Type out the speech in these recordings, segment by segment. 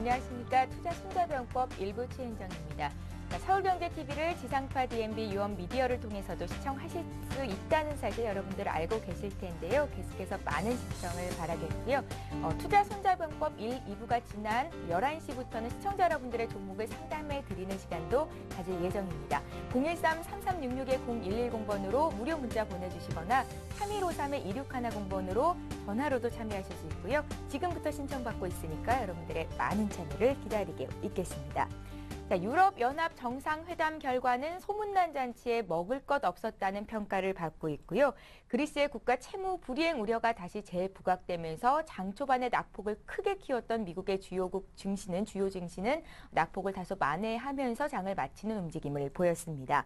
안녕하십니까. 투자손자병법 일부 최은정입니다. 서울경제TV를 지상파 DMB 유원 미디어를 통해서도 시청하실 수 있다는 사실 여러분들 알고 계실 텐데요. 계속해서 많은 시청을 바라겠고요. 투자손자병법 1, 2부가 지난 11시부터는 시청자 여러분들의 종목을 상담해 드리는 시간도 가질 예정입니다. 013-3366-0110번으로 무료 문자 보내주시거나 3153-2610번으로 전화로도 참여하실 수 있고요. 지금부터 신청받고 있으니까 여러분들의 많은 참여를 기다리고 있겠습니다. 자, 유럽연합 정상회담 결과는 소문난 잔치에 먹을 것 없었다는 평가를 받고 있고요. 그리스의 국가 채무 불이행 우려가 다시 재부각되면서 장 초반에 낙폭을 크게 키웠던 미국의 주요 증시는 낙폭을 다소 만회하면서 장을 마치는 움직임을 보였습니다.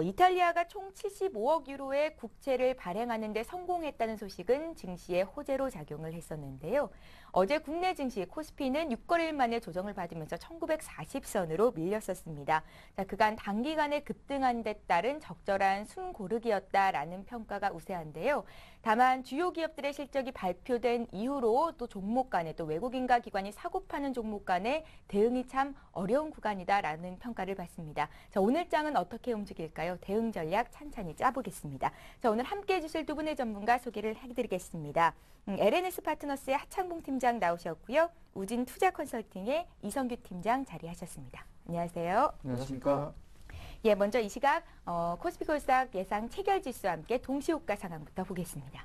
이탈리아가 총 75억 유로의 국채를 발행하는 데 성공했다는 소식은 증시에 호재로 작용을 했었는데요. 어제 국내 증시 코스피는 6거래일 만에 조정을 받으면서 1940선으로 밀렸었습니다. 자, 그간 단기간에 급등한 데 따른 적절한 숨고르기였다라는 평가가 우세한데요. 다만 주요 기업들의 실적이 발표된 이후로 또 종목 간에 또 외국인과 기관이 사고 파는 종목 간에 대응이 참 어려운 구간이다라는 평가를 받습니다. 자, 오늘 장은 어떻게 움직일까요? 대응 전략 찬찬히 짜보겠습니다. 자, 오늘 함께해 주실 두 분의 전문가 소개를 해드리겠습니다. LNS 파트너스의 하창봉 팀장 나오셨고요. 우진 투자 컨설팅의 이성규 팀장 자리하셨습니다. 안녕하세요. 안녕하십니까. 예, 먼저 이 시각 코스피 코스닥 예상 체결 지수와 함께 동시호가 상황부터 보겠습니다.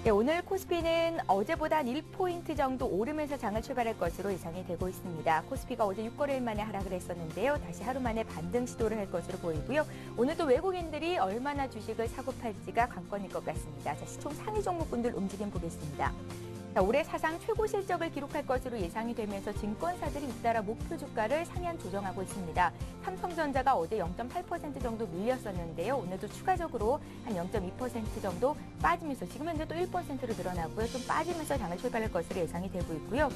예, 오늘 코스피는 어제보다 한 1포인트 정도 오르면서 장을 출발할 것으로 예상이 되고 있습니다. 코스피가 어제 6거래일 만에 하락을 했었는데요. 다시 하루 만에 반등 시도를 할 것으로 보이고요. 오늘도 외국인들이 얼마나 주식을 사고 팔지가 관건일 것 같습니다. 자, 시총 상위 종목군들 움직임 보겠습니다. 자, 올해 사상 최고 실적을 기록할 것으로 예상이 되면서 증권사들이 잇따라 목표 주가를 상향 조정하고 있습니다. 삼성전자가 어제 0.8% 정도 밀렸었는데요. 오늘도 추가적으로 한 0.2% 정도 빠지면서 지금 현재 또 1%로 늘어나고요. 좀 빠지면서 장을 출발할 것으로 예상이 되고 있고요.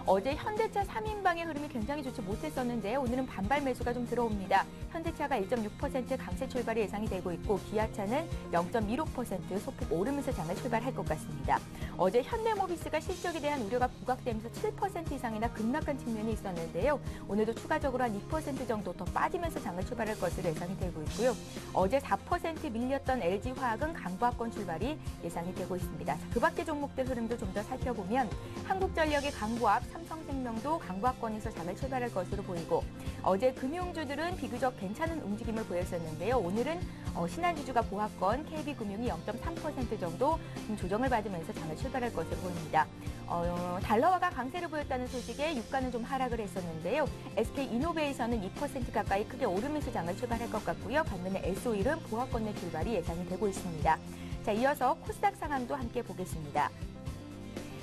어제 현대차 3인방의 흐름이 굉장히 좋지 못했었는데요. 오늘은 반발 매수가 좀 들어옵니다. 현대차가 1.6% 강세 출발이 예상이 되고 있고 기아차는 0.16% 소폭 오르면서 장을 출발할 것 같습니다. 어제 현대모비스가 실적에 대한 우려가 부각되면서 7% 이상이나 급락한 측면이 있었는데요. 오늘도 추가적으로 한 2% 정도 더 빠지면서 장을 출발할 것으로 예상이 되고 있고요. 어제 4% 밀렸던 LG화학은 강보합권 출발이 예상이 되고 있습니다. 그 밖의 종목들 흐름도 좀 더 살펴보면 한국전력의 강보합, 삼성생명도 강보합권에서 장을 출발할 것으로 보이고 어제 금융주들은 비교적 괜찮은 움직임을 보였었는데요. 오늘은 신한지주가 보합권, KB금융이 0.3% 정도 조정을 받으면서 장을 출발할 것으로 보입니다. 달러화가 강세를 보였다는 소식에 유가는 좀 하락을 했었는데요. SK이노베이션은 2% 가까이 크게 오르면서 장을 출발할 것 같고요. 반면에 S-오일은 보합권 내 출발이 예상이 되고 있습니다. 자, 이어서 코스닥 상황도 함께 보겠습니다.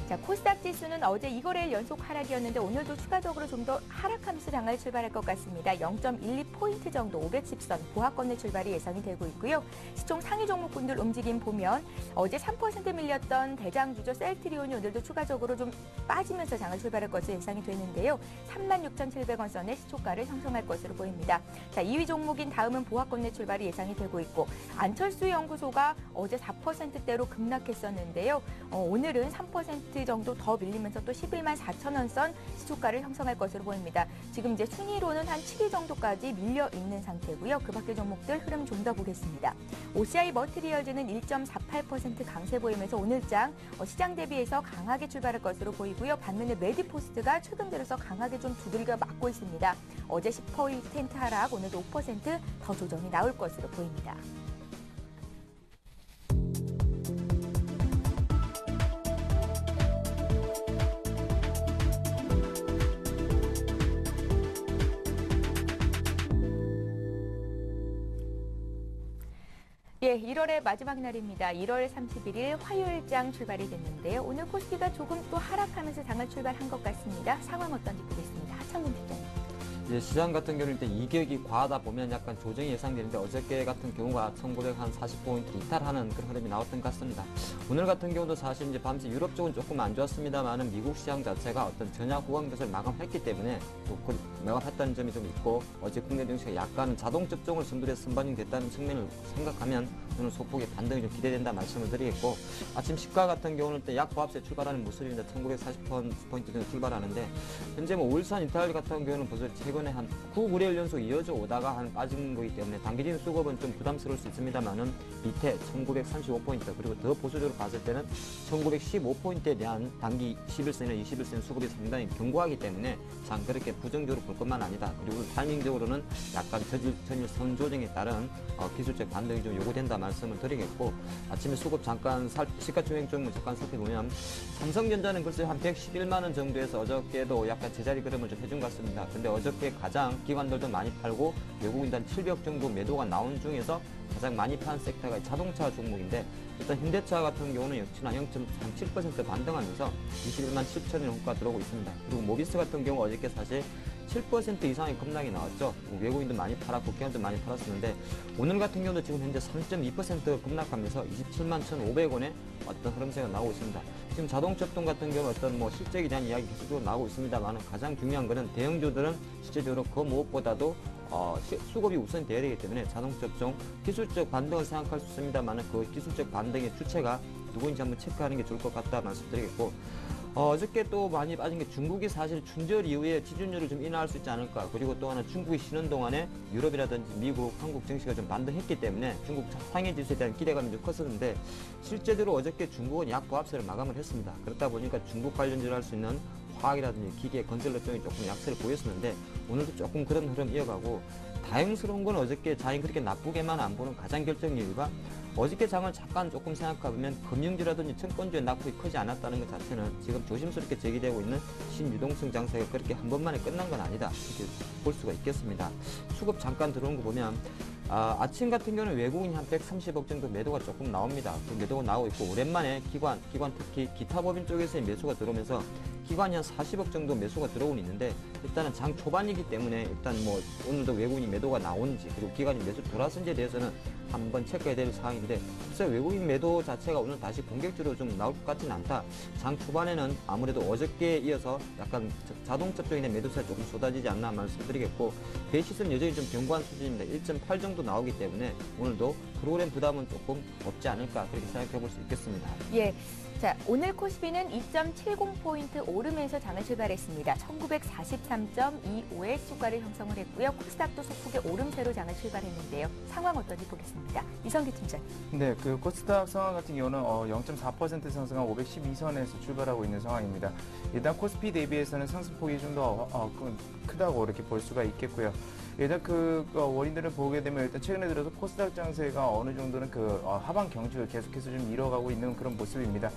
자, 코스닥 지수는 어제 2거래일 연속 하락이었는데 오늘도 추가적으로 좀 더 하락하면서 장을 출발할 것 같습니다. 0.12포인트 정도 510선 보합권 내 출발이 예상이 되고 있고요. 시총 상위 종목군들 움직임 보면 어제 3% 밀렸던 대장주죠. 셀트리온이 오늘도 추가적으로 좀 빠지면서 장을 출발할 것으로 예상이 되는데요. 36,700원 선의 시초가를 형성할 것으로 보입니다. 자, 2위 종목인 다음은 보합권 내 출발이 예상이 되고 있고 안철수 연구소가 어제 4%대로 급락했었는데요. 오늘은 3% 정도 더 밀리면서 또 11만 4천원 선 시초가를 형성할 것으로 보입니다. 지금 이제 순위로는 한 7위 정도까지 밀려 있는 상태고요. 그 밖의 종목들 흐름 좀 더 보겠습니다. OCI 머티리얼즈는 1.48% 강세 보이면서 오늘장 시장 대비해서 강하게 출발할 것으로 보이고요. 반면에 메디포스트가 최근 들어서 강하게 좀 두들겨 맞고 있습니다. 어제 10% 하락, 오늘도 5% 더 조정이 나올 것으로 보입니다. 예, 1월의 마지막 날입니다. 1월 31일 화요일장 출발이 됐는데요. 오늘 코스피가 조금 또 하락하면서 장을 출발한 것 같습니다. 상황 어떤지 보겠습니다. 하창봉 팀장님. 이제 시장 같은 경우는 일단 이격이 과하다 보면 약간 조정이 예상되는데 어저께 같은 경우가 1940포인트 이탈하는 그런 흐름이 나왔던 것 같습니다. 오늘 같은 경우도 사실 이제 밤새 유럽 쪽은 조금 안 좋았습니다만은 미국 시장 자체가 어떤 전야 후방 조사를 마감했기 때문에 또 그 마감했다는 점이 좀 있고 어제 국내 증시가 약간 자동 접종을 선두에서 선반영됐다는 측면을 생각하면 오늘 소폭의 반등이 좀 기대된다 말씀을 드리겠고 아침 시가 같은 경우는 약 보합세 출발하는 모습입니다. 1940포인트 정도 출발하는데 현재 뭐 울산 이탈 같은 경우는 벌써 최근에 한 9거래일 연속 이어져 오다가 한 빠진 거기 때문에 단기적인 수급은 좀 부담스러울 수 있습니다만은 밑에 1935포인트 그리고 더 보수적으로 봤을 때는 1915포인트에 대한 단기 11선이나 21선 수급이 상당히 견고하기 때문에 참 그렇게 부정적으로 볼 것만 아니다. 그리고 타이밍적으로는 약간 전일 선 조정에 따른 기술적 반등이 좀 요구된다 말씀을 드리겠고 아침에 수급 잠깐 시가총액 종목 잠깐 살펴보면 삼성전자는 글쎄 한 111만 원 정도에서 어저께도 약간 제자리 그림을 좀 해준 것 같습니다. 근데 어저께 가장 기관들도 많이 팔고 외국인도 한 700 정도 매도가 나온 중에서 가장 많이 판 섹터가 자동차 종목인데 일단 현대차 같은 경우는 역시나 0.37% 반등하면서 21만 7천여 원가 들어오고 있습니다. 그리고 모비스 같은 경우 어저께 사실 7% 이상의 급락이 나왔죠. 외국인도 많이 팔았고 기관도 많이 팔았었는데 오늘 같은 경우도 지금 현재 3.2% 급락하면서 27만 1,500원에 어떤 흐름세가 나오고 있습니다. 지금 자동차 업종 같은 경우 어떤 뭐 실적에 대한 이야기 계속적으로 나오고 있습니다만 가장 중요한 것은 대형주들은 실제적으로 그 무엇보다도 수급이 우선 돼야 되기 때문에 자동차 업종 기술적 반등을 생각할 수 있습니다만 그 기술적 반등의 주체가 누구인지 한번 체크하는 게 좋을 것 같다 말씀드리겠고 어저께 또 많이 빠진 게 중국이 사실 춘절 이후에 지준율을 좀 인하할 수 있지 않을까. 그리고 또 하나 중국이 쉬는 동안에 유럽이라든지 미국, 한국 증시가 좀 반등했기 때문에 중국 상해 지수에 대한 기대감이 좀 컸었는데 실제로 어저께 중국은 약보합세를 마감을 했습니다. 그렇다 보니까 중국 관련주를 할 수 있는 화학이라든지 기계, 건설 업종이 조금 약세를 보였었는데 오늘도 조금 그런 흐름 이어가고 다행스러운 건 어저께 장이 그렇게 나쁘게만 안 보는 가장 결정적인 이유가 어저께 장을 잠깐 조금 생각해보면 금융주라든지 증권주의 낙폭이 크지 않았다는 것 자체는 지금 조심스럽게 제기되고 있는 신유동성 장세가 그렇게 한 번만에 끝난 건 아니다 이렇게 볼 수가 있겠습니다. 수급 잠깐 들어온 거 보면 아침 같은 경우는 외국인이 한 130억 정도 매도가 조금 나옵니다. 그 매도가 나오고 있고 오랜만에 기관 특히 기타 법인 쪽에서의 매수가 들어오면서 기관이 한 40억 정도 매수가 들어오고 있는데 일단은 장 초반이기 때문에 일단 뭐 오늘도 외국인이 매도가 나오는지 그리고 기관이 매수 들어왔는지에 대해서는 한번 체크해야 될 사항인데 그래서 외국인 매도 자체가 오늘 다시 공격적으로 좀 나올 것 같지는 않다. 장 초반에는 아무래도 어저께에 이어서 약간 자동차 쪽에 매도세가 조금 쏟아지지 않나 말씀드리겠고 베이시스는 여전히 좀 견고한 수준입니다. 1.8 정도 나오기 때문에 오늘도 프로그램 부담은 조금 없지 않을까 그렇게 생각해 볼 수 있겠습니다. 예. 자, 오늘 코스피는 2.70포인트 오르면서 장을 출발했습니다. 1943.25의 수가를 형성을 했고요. 코스닥도 소폭의 오름세로 장을 출발했는데요. 상황 어떤지 보겠습니다. 이성규 팀장님. 네, 그 코스닥 상황 같은 경우는 0.4% 상승한 512선에서 출발하고 있는 상황입니다. 일단 코스피 대비해서는 상승폭이 좀 더 크다고 이렇게 볼 수가 있겠고요. 일단 그 원인들을 보게 되면 일단 최근에 들어서 코스닥 장세가 어느 정도는 그 하방 경직을 계속해서 좀 이뤄가고 있는 그런 모습입니다.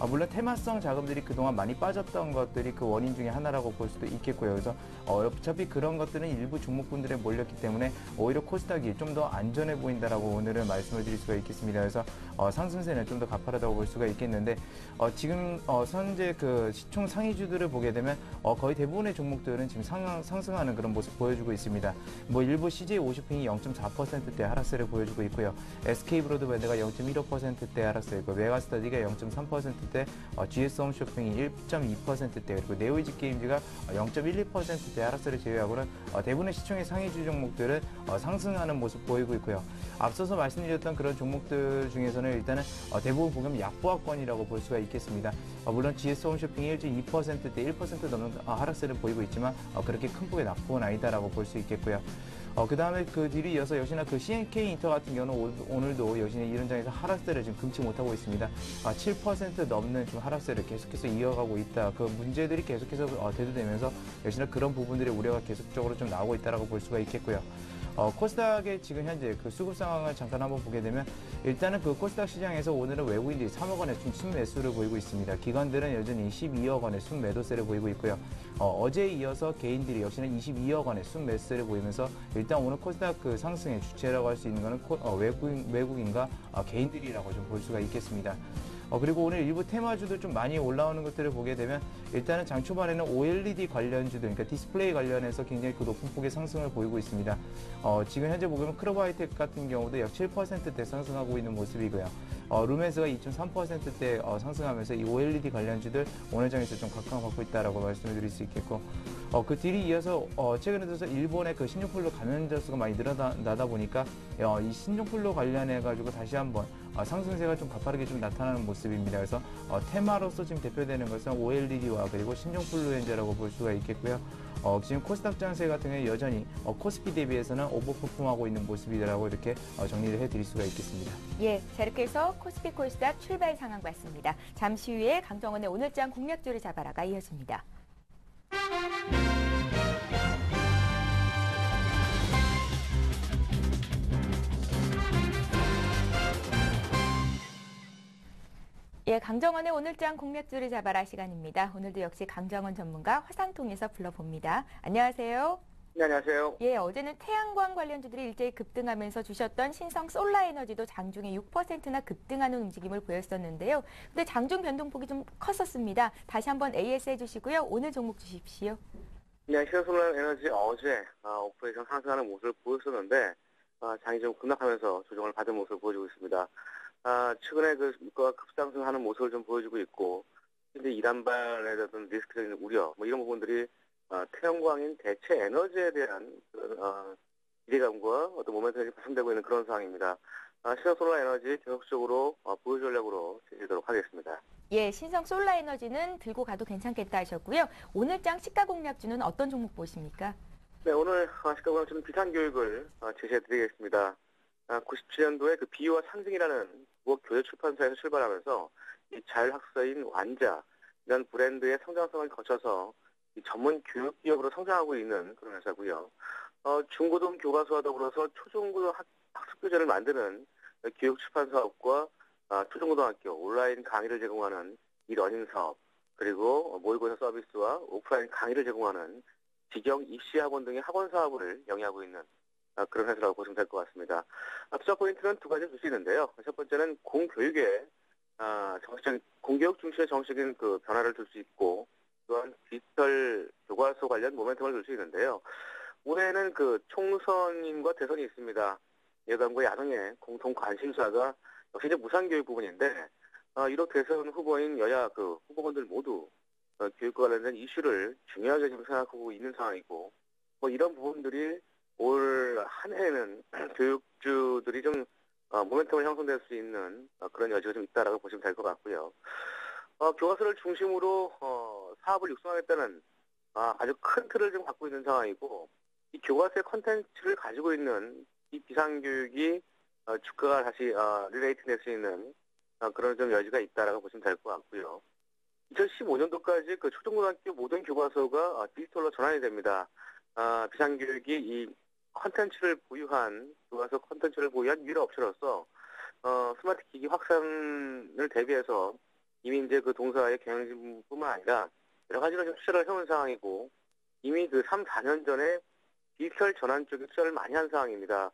물론 테마성 자금들이 그동안 많이 빠졌던 것들이 그 원인 중에 하나라고 볼 수도 있겠고요. 그래서 어차피 그런 것들은 일부 종목군들에 몰렸기 때문에 오히려 코스닥이 좀 더 안전해 보인다라고 오늘은 말씀을 드릴 수가 있겠습니다. 그래서 상승세는 좀 더 가파르다고 볼 수가 있겠는데 지금 현재 그 시총 상위주들을 보게 되면 거의 대부분의 종목들은 지금 상승하는 그런 모습 보여주고 있습니다. 뭐 일부 CJ50이 0.4%대 하락세를 보여주고 있고요. SK브로드밴드가 0.15%대 하락세이고 메가스터디가 0.3%대, GS홈쇼핑이 1.2%대 그리고 네오이지게임즈가 0.12%대 하락세를 제외하고는 대부분의 시총의 상위주 종목들은 상승하는 모습 보이고 있고요. 앞서서 말씀드렸던 그런 종목들 중에서는 일단은 대부분 보면 약보합권이라고 볼 수가 있겠습니다. 물론 GS홈쇼핑이 1.2%대 1% 넘는 하락세를 보이고 있지만 그렇게 큰 폭의 낙폭은 아니다라고 볼 수 있겠고요. 그 다음에 그 뒤를 이어서 역시나 그 CNK 인터 같은 경우는 오늘도 여전히 이런 장에서 하락세를 지금 금치 못하고 있습니다. 7% 넘는 좀 하락세를 계속해서 이어가고 있다. 그 문제들이 계속해서 대두되면서 역시나 그런 부분들의 우려가 계속적으로 좀 나오고 있다라고 볼 수가 있겠고요. 코스닥의 지금 현재 그 수급 상황을 잠깐 한번 보게 되면 일단은 그 코스닥 시장에서 오늘은 외국인들이 3억 원의 순매수를 보이고 있습니다. 기관들은 여전히 12억 원의 순매도세를 보이고 있고요. 어제에 이어서 개인들이 역시나 22억 원의 순매수를 보이면서 일단 오늘 코스닥 그 상승의 주체라고 할 수 있는 것은 외국인과 개인들이라고 좀 볼 수가 있겠습니다. 그리고 오늘 일부 테마주도 좀 많이 올라오는 것들을 보게 되면 일단은 장 초반에는 OLED 관련주들, 그러니까 디스플레이 관련해서 굉장히 그 높은 폭의 상승을 보이고 있습니다. 지금 현재 보면 크로바이텍 같은 경우도 약 7%대 상승하고 있는 모습이고요. 루멘스가 2.3%대 상승하면서 이 OLED 관련주들 오늘 장에서 좀 각광받고 있다라고 말씀을 드릴 수 있겠고, 그 뒤를 이어서 최근에 들어서 일본의 그 신종플루 감염자 수가 많이 늘어나다 보니까 이 신종플루 관련해 가지고 다시 한번 상승세가 좀 가파르게 좀 나타나는 모습입니다. 그래서 테마로서 지금 대표되는 것은 OLED와 그리고 신종플루엔자라고 볼 수가 있겠고요. 지금 코스닥 장세 같은 경우에 여전히 코스피 대비해서는 오버퍼폼하고 있는 모습이라고 이렇게 정리를 해드릴 수가 있겠습니다. 예, 자 이렇게 해서 코스피 코스닥 출발 상황 봤습니다. 잠시 후에 강정원의 오늘장 공략주를 잡아라가 이어집니다. 예, 강정원의 오늘장 공략주를 잡아라 시간입니다. 오늘도 역시 강정원 전문가 화상통해서 불러봅니다. 안녕하세요. 네, 안녕하세요. 예, 어제는 태양광 관련주들이 일제히 급등하면서 주셨던 신성 솔라에너지도 장중에 6%나 급등하는 움직임을 보였었는데요. 근데 장중 변동폭이 좀 컸었습니다. 다시 한번 AS 해주시고요. 오늘 종목 주십시오. 네, 신성솔라에너지 어제 오퍼레이션 상승하는 모습을 보였었는데 장이 좀 급락하면서 조정을 받은 모습을 보여주고 있습니다. 최근에 그 물가가 급상승하는 모습을 좀 보여주고 있고, 근데 이란발에 대한 리스크적인 우려, 이런 부분들이 태양광인 대체 에너지에 대한 기대감과 어떤 모멘텀이 발생되고 있는 그런 상황입니다. 신성솔라에너지 계속적으로 보유 전략으로 제시하도록 하겠습니다. 예, 신성 솔라에너지는 들고 가도 괜찮겠다 하셨고요. 오늘장 시가 공략주는 어떤 종목 보십니까? 네, 오늘 시가공략주는 비상교육을 제시해드리겠습니다. 97년도에 그 비유와 상징이라는 국어 교재 출판사에서 출발하면서 이 자율학습사인 완자 이런 브랜드의 성장성을 거쳐서 이 전문 교육 기업으로 성장하고 있는 그런 회사고요. 중고등 교과서와 더불어서 초중고등 학습 교재를 만드는 교육 출판 사업과 초중고등학교 온라인 강의를 제공하는 이 러닝 사업, 그리고 모의고사 서비스와 오프라인 강의를 제공하는 직영 입시 학원 등의 학원 사업을 영위하고 있는 그런 회사라고 보시면 될 것 같습니다. 투자 포인트는 두 가지 줄 수 있는데요. 첫 번째는 공교육의 정책적인 공교육 중심의 정책적인 그 변화를 줄 수 있고, 또한 디지털 교과서 관련 모멘텀을 줄 수 있는데요. 올해는 그 총선과 대선이 있습니다. 여당과 야당의 공통 관심사가 역시 이제 무상교육 부분인데, 1호 대선 후보인 여야 그 후보군들 모두 교육과 관련된 이슈를 중요하게 지금 생각하고 있는 상황이고, 이런 부분들이 올 한 해에는 교육주들이 좀 모멘텀을 형성될 수 있는 그런 여지가 좀 있다라고 보시면 될 것 같고요. 교과서를 중심으로 사업을 육성하겠다는 아주 큰 틀을 좀 갖고 있는 상황이고, 이 교과서의 컨텐츠를 가지고 있는 이 비상교육이 주가가 다시 리레이트 될 수 있는 그런 좀 여지가 있다라고 보시면 될 것 같고요. 2015년도까지 그 초중고등학교 모든 교과서가 디지털로 전환이 됩니다. 비상교육이 이 컨텐츠를 보유한, 교과서 컨텐츠를 보유한 유일한 업체로서 스마트 기기 확산을 대비해서 이미 이제 그 동사의 경영진뿐만 아니라 여러 가지로 좀 투자를 해온 상황이고, 이미 그 3, 4년 전에 디지털 전환 쪽에 투자를 많이 한 상황입니다.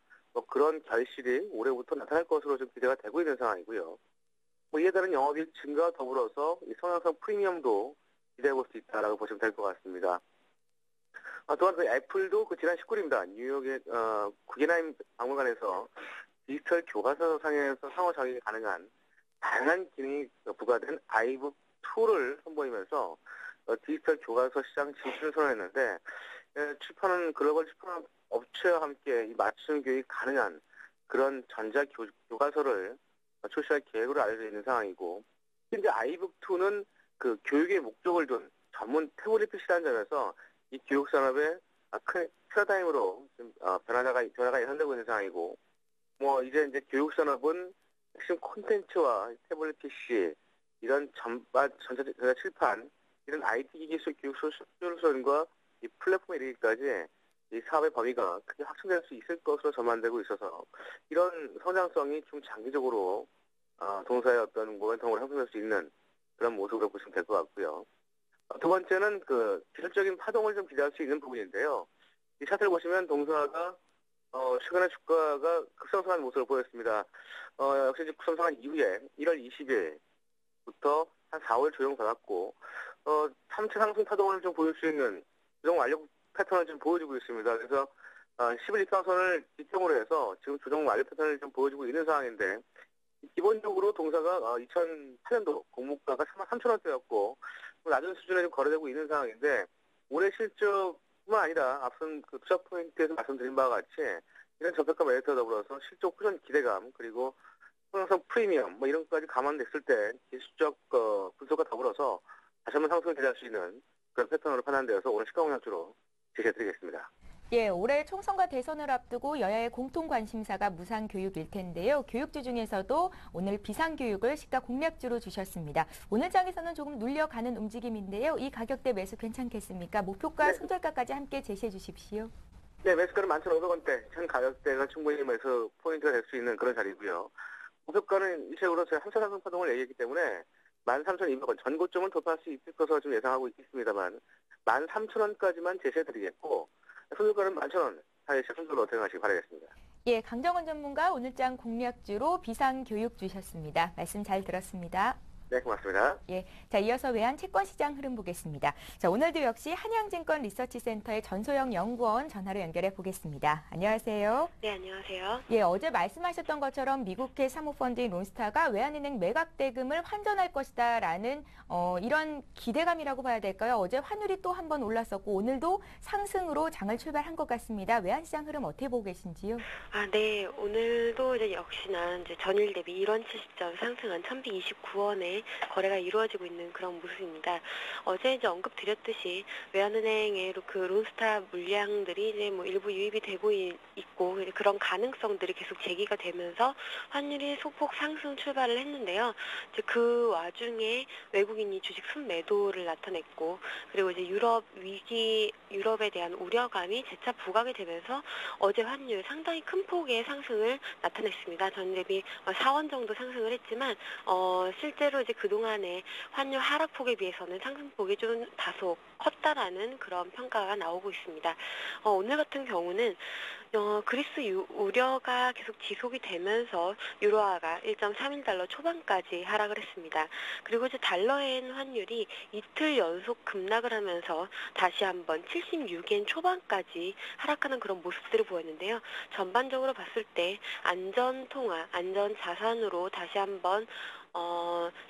그런 결실이 올해부터 나타날 것으로 좀 기대가 되고 있는 상황이고요. 이에 따른 영업이익 증가와 더불어서 이 성장성 프리미엄도 기대해 볼 수 있다라고 보시면 될 것 같습니다. 또한 그 애플도 그 지난 19일입니다. 뉴욕의 구겐하임 박물관에서 디지털 교과서 상에서 상호 작용이 가능한 다양한 기능이 부과된 아이북 2를 선보이면서 디지털 교과서 시장 진출을 선언했는데, 출판은 글로벌 출판 업체와 함께 이 맞춤 교육이 가능한 그런 전자 교과서를 출시할 계획으로 알려져 있는 상황이고, 현재 아이북 2는 그 교육의 목적을 둔 전문 태블릿 PC라는 점에서 이 교육 산업의 큰 패러다임으로 좀 변화가 예상되고 있는 상황이고, 이제 교육 산업은 핵심 콘텐츠와 태블릿 PC 이런 전자 칠판 이런 IT 기기 속 교육 솔루션과 이 플랫폼에 이르기까지 이 사업의 범위가 크게 확충될 수 있을 것으로 전망되고 있어서, 이런 성장성이 좀 장기적으로 동사의 어떤 모멘텀을 형성될 수 있는 그런 모습으로 보시면 될 것 같고요. 두 번째는 그 기술적인 파동을 좀 기대할 수 있는 부분인데요. 이 차트를 보시면 동사가 최근에 주가가 급상승한 모습을 보였습니다. 역시 이제 급상승한 이후에 1월 20일 5일부터 한 4월 조정받았고 3차 상승 파동을 좀 보일 수 있는 조정 완료 패턴을 좀 보여주고 있습니다. 그래서 10일 이평선을 기점으로 해서 지금 조정 완료 패턴을 좀 보여주고 있는 상황인데 기본적으로 동사가 2008년도 공모가가 33,000원대였고 낮은 수준에 좀 거래되고 있는 상황인데 올해 실적뿐만 아니라 앞선 그 투자 포인트에서 말씀드린 바와 같이 이런 저평가 메리트와 더불어서 실적 호전 기대감 그리고 성장성 프리미엄 이런 것까지 감안됐을 때 기술적 분석과 더불어서 다시 한번 상승을 기대할 수 있는 그런 패턴으로 판단되어서 오늘 시가 공략주로 제시해드리겠습니다. 예, 올해 총선과 대선을 앞두고 여야의 공통 관심사가 무상교육일 텐데요. 교육주 중에서도 오늘 비상교육을 시가 공략주로 주셨습니다. 오늘 장에서는 조금 눌려가는 움직임인데요. 이 가격대 매수 괜찮겠습니까? 목표가, 네. 손절가까지 함께 제시해 주십시오. 네, 매수가는 11,500원대, 현 가격대가 충분히 매수 포인트가 될 수 있는 그런 자리고요. 목표가는 일체적으로 저희 3차 상승 파동을 얘기했기 때문에 13,200원 전고점을 돌파할 수 있을 것으로 좀 예상하고 있겠습니다만 13,000원까지만 제시해드리겠고 손절가는 11,000원 사이에 손절로 대응하시기 바라겠습니다. 예, 강정원 전문가 오늘장 공략주로 비상교육 주셨습니다. 말씀 잘 들었습니다. 네, 고맙습니다. 예, 자 이어서 외환 채권 시장 흐름 보겠습니다. 자 오늘도 역시 한양증권 리서치센터의 전소영 연구원 전화로 연결해 보겠습니다. 안녕하세요. 네, 안녕하세요. 예, 어제 말씀하셨던 것처럼 미국계 사모펀드인 론스타가 외환은행 매각 대금을 환전할 것이다라는 이런 기대감이라고 봐야 될까요? 어제 환율이 또 한 번 올랐었고 오늘도 상승으로 장을 출발한 것 같습니다. 외환시장 흐름 어떻게 보고 계신지요? 네, 오늘도 이제 역시나 이제 전일 대비 1원 70점 상승한 1,129원에 거래가 이루어지고 있는 그런 모습입니다. 어제 이제 언급드렸듯이 외환은행의 그 론스타 물량들이 이제 뭐 일부 유입이 되고 있고 그런 가능성들이 계속 제기가 되면서 환율이 소폭 상승 출발을 했는데요. 이제 그 와중에 외국인이 주식 순매도를 나타냈고 그리고 이제 유럽에 대한 우려감이 재차 부각이 되면서 어제 환율 상당히 큰 폭의 상승을 나타냈습니다. 전일 대비 4원 정도 상승을 했지만 실제로 이제 그동안의 환율 하락폭에 비해서는 상승폭이 좀 다소 컸다라는 그런 평가가 나오고 있습니다. 오늘 같은 경우는 그리스 우려가 계속 지속이 되면서 유로화가 1.31달러 초반까지 하락을 했습니다. 그리고 이제 달러엔 환율이 이틀 연속 급락을 하면서 다시 한번 76엔 초반까지 하락하는 그런 모습들을 보였는데요. 전반적으로 봤을 때 안전통화, 안전자산으로 다시 한번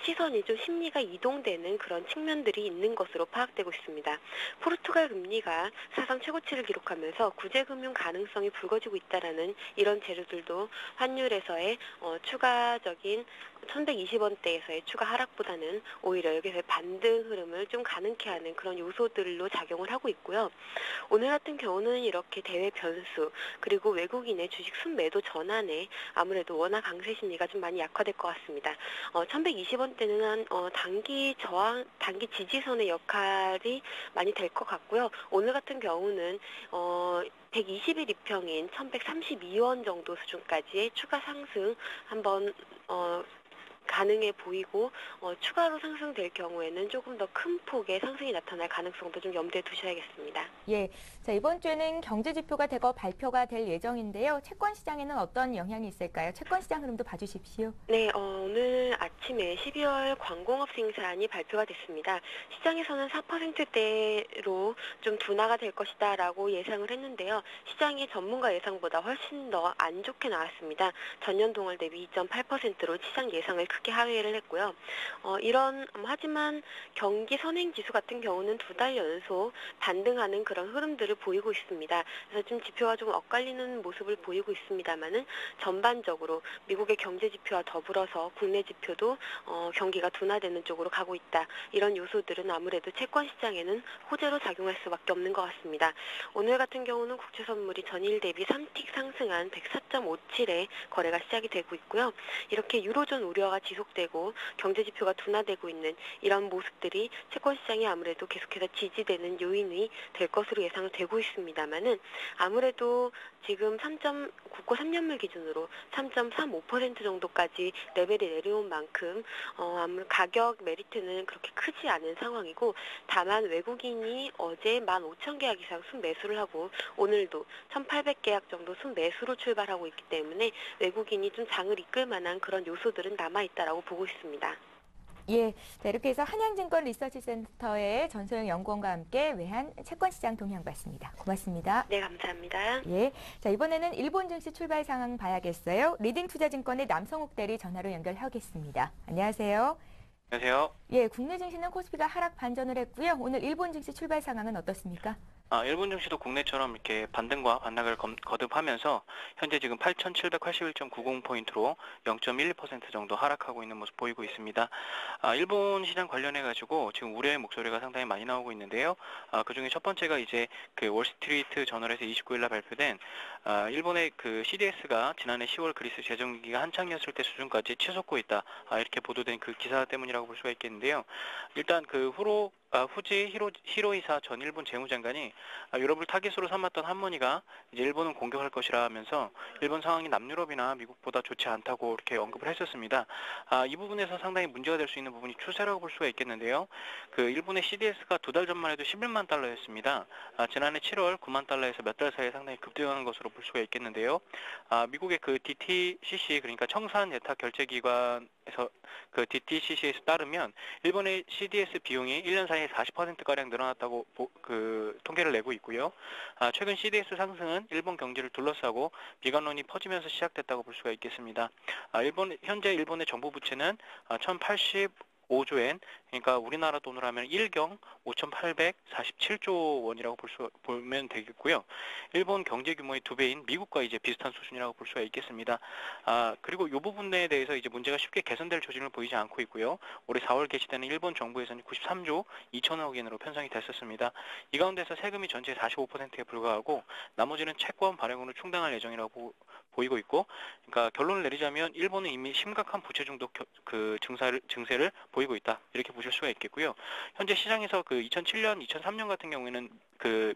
시선이 좀 심리가 이동되는 그런 측면들이 있는 것으로 파악되고 있습니다. 포르투갈 금리가 사상 최고치를 기록하면서 구제금융 가능성이 불거지고 있다라는 이런 재료들도 환율에서의 추가적인 1,120원대에서의 추가 하락보다는 오히려 여기서의 반등 흐름을 좀 가능케 하는 그런 요소들로 작용을 하고 있고요. 오늘 같은 경우는 이렇게 대외 변수 그리고 외국인의 주식 순매도 전환에 아무래도 워낙 강세 심리가 좀 많이 약화될 것 같습니다. 1,120원대는 단기 지지선의 역할이 많이 될 것 같고요. 오늘 같은 경우는 120일 이평인 1,132원 정도 수준까지의 추가 상승 한번 가능해 보이고 추가로 상승될 경우에는 조금 더 큰 폭의 상승이 나타날 가능성도 좀 염두에 두셔야겠습니다. 예, 자 이번 주에는 경제 지표가 대거 발표가 될 예정인데요. 채권 시장에는 어떤 영향이 있을까요? 채권 시장 흐름도 봐주십시오. 네, 오늘 아침에 12월 광공업 생산이 발표가 됐습니다. 시장에서는 4%대로 좀 둔화가 될 것이다라고 예상을 했는데요. 시장의 전문가 예상보다 훨씬 더 안 좋게 나왔습니다. 전년 동월 대비 2.8%로 시장 예상을 크게 하회를 했고요. 하지만 경기 선행지수 같은 경우는 2달 연속 반등하는 그런 흐름들을 보이고 있습니다. 그래서 좀 지표가 좀 엇갈리는 모습을 보이고 있습니다만은 전반적으로 미국의 경제 지표와 더불어서 국내 지표도 경기가 둔화되는 쪽으로 가고 있다. 이런 요소들은 아무래도 채권 시장에는 호재로 작용할 수밖에 없는 것 같습니다. 오늘 같은 경우는 국채 선물이 전일 대비 3틱 상승한 104.57에 거래가 시작이 되고 있고요. 이렇게 유로존 우려가 지속되고 경제 지표가 둔화되고 있는 이런 모습들이 채권 시장이 아무래도 계속해서 지지되는 요인이 될 것으로 예상되고 있습니다만은 아무래도 지금 국고 3년물 기준으로 3.35% 정도까지 레벨이 내려온 만큼 아무래도 가격 메리트는 그렇게 크지 않은 상황이고 다만 외국인이 어제 15,000계약 이상 순매수를 하고 오늘도 1,800계약 정도 순매수로 출발하고 있기 때문에 외국인이 좀 장을 이끌 만한 그런 요소들은 남아있다라고 보고 있습니다. 예, 자, 이렇게 해서 한양증권 리서치센터의 전소영 연구원과 함께 외환 채권시장 동향 봤습니다. 고맙습니다. 네, 감사합니다. 예, 자 이번에는 일본 증시 출발 상황 봐야겠어요. 리딩투자증권의 남성욱 대리 전화로 연결하겠습니다. 안녕하세요. 안녕하세요. 예, 국내 증시는 코스피가 하락 반전을 했고요. 오늘 일본 증시 출발 상황은 어떻습니까? 일본 증시도 국내처럼 이렇게 반등과 반락을 거듭하면서 현재 지금 8,781.90포인트로 0.12% 정도 하락하고 있는 모습 보이고 있습니다. 일본 시장 관련해 가지고 지금 우려의 목소리가 상당히 많이 나오고 있는데요. 그중에 첫 번째가 이제 그 월스트리트 저널에서 29일 날 발표된 일본의 그 CDS가 지난해 10월 그리스 재정위기가 한창이었을 때 수준까지 치솟고 있다. 이렇게 보도된 그 기사 때문이라고 볼 수가 있겠는데요. 일단 그 후지 히로이사 전 일본 재무장관이 유럽을 타깃으로 삼았던 한문이가 이제 일본은 공격할 것이라 하면서 일본 상황이 남유럽이나 미국보다 좋지 않다고 이렇게 언급을 했었습니다. 이 부분에서 상당히 문제가 될 수 있는 부분이 추세라고 볼 수가 있겠는데요. 그 일본의 CDS가 2달 전만 해도 11만 달러였습니다. 지난해 7월 9만 달러에서 몇 달 사이에 상당히 급등한 것으로 볼 수가 있겠는데요. 미국의 그 DTCC 그러니까 청산 예탁 결제기관에서 그 DTCC에서 따르면 일본의 CDS 비용이 1년 사이에 40%가량 늘어났다고 그 통계를 내고 있고요. 최근 CDS 상승은 일본 경제를 둘러싸고 비관론이 퍼지면서 시작됐다고 볼 수가 있겠습니다. 현재 일본의 정부 부채는 1,085조엔, 그러니까 우리나라 돈으로 하면 1경 5,847조 원이라고 보면 되겠고요. 일본 경제 규모의 2배인 미국과 이제 비슷한 수준이라고 볼 수가 있겠습니다. 그리고 이 부분에 대해서 이제 문제가 쉽게 개선될 조짐을 보이지 않고 있고요. 올해 4월 개시되는 일본 정부 예산이 93조 2천억 엔으로 편성이 됐었습니다. 이 가운데서 세금이 전체의 45%에 불과하고 나머지는 채권 발행으로 충당할 예정이라고 보이고 있고, 그러니까 결론을 내리자면 일본은 이미 심각한 부채 중독 그 증세를 보이고 있다, 이렇게 보실 수가 있겠고요. 현재 시장에서 그 2007년, 2003년 같은 경우에는 그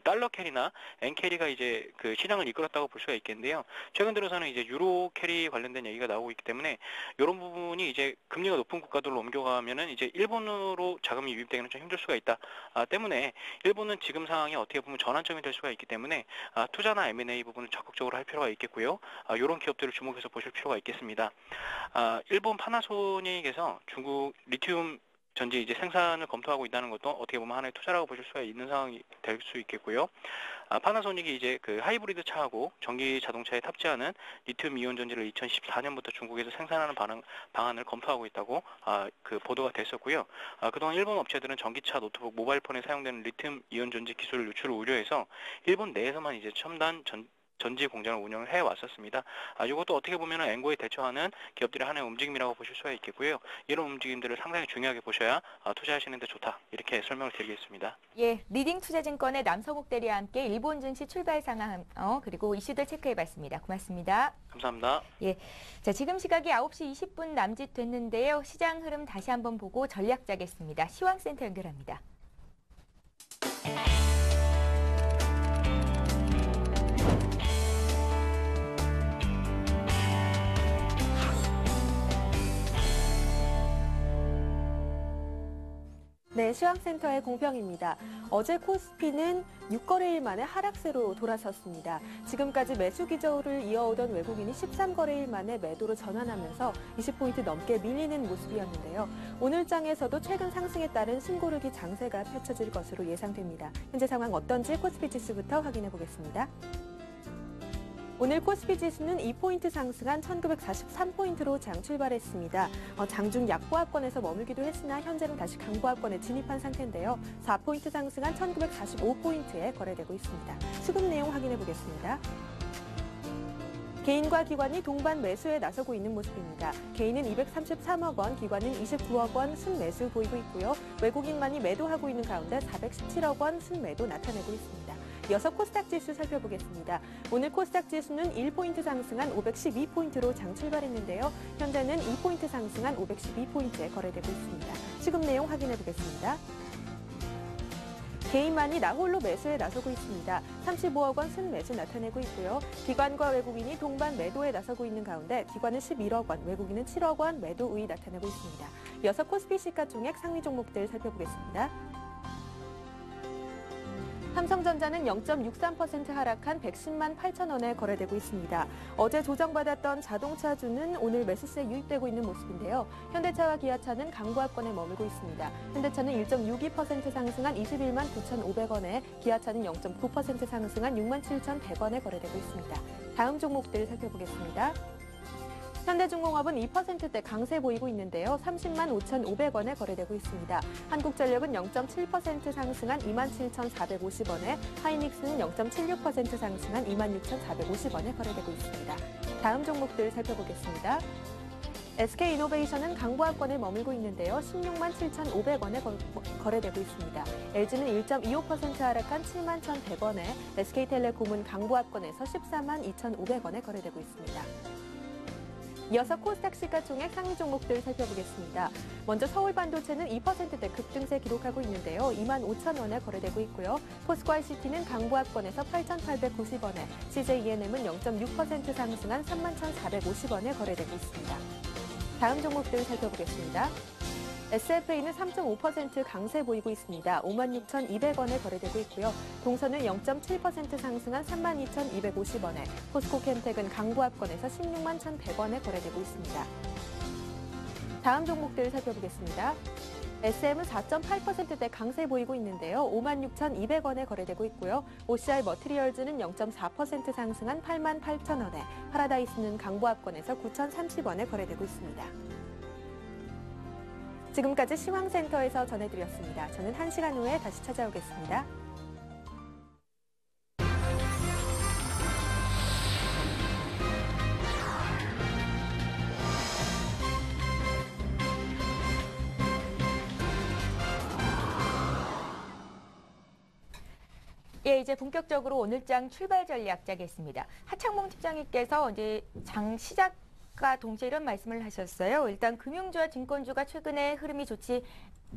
달러 캐리나 엔 캐리가 이제 그 시장을 이끌었다고 볼 수가 있겠는데요. 최근 들어서는 이제 유로 캐리 관련된 얘기가 나오고 있기 때문에 이런 부분이 이제 금리가 높은 국가들로 옮겨가면은 이제 일본으로 자금이 유입되기는 좀 힘들 수가 있다. 때문에 일본은 지금 상황이 어떻게 보면 전환점이 될 수가 있기 때문에 투자나 M&A 부분을 적극적으로 할 필요가 있겠고요. 이런 기업들을 주목해서 보실 필요가 있겠습니다. 일본 파나소닉에서 중국 리튬 전지 이제 생산을 검토하고 있다는 것도 어떻게 보면 하나의 투자라고 보실 수가 있는 상황이 될 수 있겠고요. 파나소닉이 이제 그 하이브리드 차하고 전기 자동차에 탑재하는 리튬 이온 전지를 2014년부터 중국에서 생산하는 방안을 검토하고 있다고 그 보도가 됐었고요. 그동안 일본 업체들은 전기차, 노트북, 모바일폰에 사용되는 리튬 이온 전지 기술 유출을 우려해서 일본 내에서만 이제 첨단 전지 공장을 운영을 해왔었습니다. 이것도 어떻게 보면 엔고에 대처하는 기업들의 하나의 움직임이라고 보실 수가 있겠고요. 이런 움직임들을 상당히 중요하게 보셔야 투자하시는 데 좋다, 이렇게 설명을 드리겠습니다. 예, 리딩투자증권의 남성욱 대리와 함께 일본 증시 출발 상황 그리고 이슈들 체크해봤습니다. 고맙습니다. 감사합니다. 예, 자 지금 시각이 9시 20분 남짓 됐는데요. 시장 흐름 다시 한번 보고 전략 짜겠습니다. 시황센터 연결합니다. 네, 시황센터의 공평입니다. 어제 코스피는 6거래일 만에 하락세로 돌아섰습니다. 지금까지 매수 기조를 이어오던 외국인이 13거래일 만에 매도로 전환하면서 20포인트 넘게 밀리는 모습이었는데요. 오늘 장에서도 최근 상승에 따른 숨고르기 장세가 펼쳐질 것으로 예상됩니다. 현재 상황 어떤지 코스피 지수부터 확인해 보겠습니다. 오늘 코스피 지수는 2포인트 상승한 1943포인트로 장 출발했습니다. 장중 약보합권에서 머물기도 했으나 현재는 다시 강보합권에 진입한 상태인데요. 4포인트 상승한 1945포인트에 거래되고 있습니다. 수급 내용 확인해 보겠습니다. 개인과 기관이 동반 매수에 나서고 있는 모습입니다. 개인은 233억 원, 기관은 29억 원 순매수 보이고 있고요. 외국인만이 매도하고 있는 가운데 417억 원 순매도 나타내고 있습니다. 이어서 코스닥 지수 살펴보겠습니다. 오늘 코스닥 지수는 1포인트 상승한 512포인트로 장 출발했는데요. 현재는 2포인트 상승한 512포인트에 거래되고 있습니다. 수급 내용 확인해 보겠습니다. 개인만이 나홀로 매수에 나서고 있습니다. 35억 원 순매수 나타내고 있고요. 기관과 외국인이 동반 매도에 나서고 있는 가운데 기관은 11억 원, 외국인은 7억 원 매도 우위 나타내고 있습니다. 이어서 코스피 시가총액 상위 종목들 살펴보겠습니다. 삼성전자는 0.63% 하락한 110만 8천 원에 거래되고 있습니다. 어제 조정받았던 자동차주는 오늘 매수세에 유입되고 있는 모습인데요. 현대차와 기아차는 강보합권에 머물고 있습니다. 현대차는 1.62% 상승한 21만 9,500원에 기아차는 0.9% 상승한 6만 7,100원에 거래되고 있습니다. 다음 종목들 살펴보겠습니다. 현대중공업은 2%대 강세 보이고 있는데요. 30만 5,500원에 거래되고 있습니다. 한국전력은 0.7% 상승한 27,450원에 하이닉스는 0.76% 상승한 26,450원에 거래되고 있습니다. 다음 종목들 살펴보겠습니다. SK이노베이션은 강보합권에 머물고 있는데요. 16만 7,500원에 거래되고 있습니다. LG는 1.25% 하락한 7만 1,100원에 SK텔레콤은 강보합권에서 14만 2,500원에 거래되고 있습니다. 이어서 코스닥 시가총액 상위 종목들 살펴보겠습니다. 먼저 서울반도체는 2%대 급등세 기록하고 있는데요. 2만 5천 원에 거래되고 있고요. 포스코 ICT는 강보합권에서 8,890원에, CJENM은 0.6% 상승한 3만 1,450원에 거래되고 있습니다. 다음 종목들 살펴보겠습니다. SFA는 3.5% 강세 보이고 있습니다. 56,200원에 거래되고 있고요. 동선은 0.7% 상승한 32,250원에, 포스코캠텍은 강보합권에서 16만 1,100원에 거래되고 있습니다. 다음 종목들 살펴보겠습니다. SM은 4.8%대 강세 보이고 있는데요. 56,200원에 거래되고 있고요. OCI 머티리얼즈는 0.4% 상승한 8만 8,000원에, 파라다이스는 강보합권에서 9,030원에 거래되고 있습니다. 지금까지 시황센터에서 전해드렸습니다. 저는 1시간 후에 다시 찾아오겠습니다. 예, 이제 본격적으로 오늘장 출발 전략 짜겠습니다. 하창봉 팀장님께서 이제 장 시작과 동시에 이런 말씀을 하셨어요. 일단 금융주와 증권주가 최근에 흐름이 좋지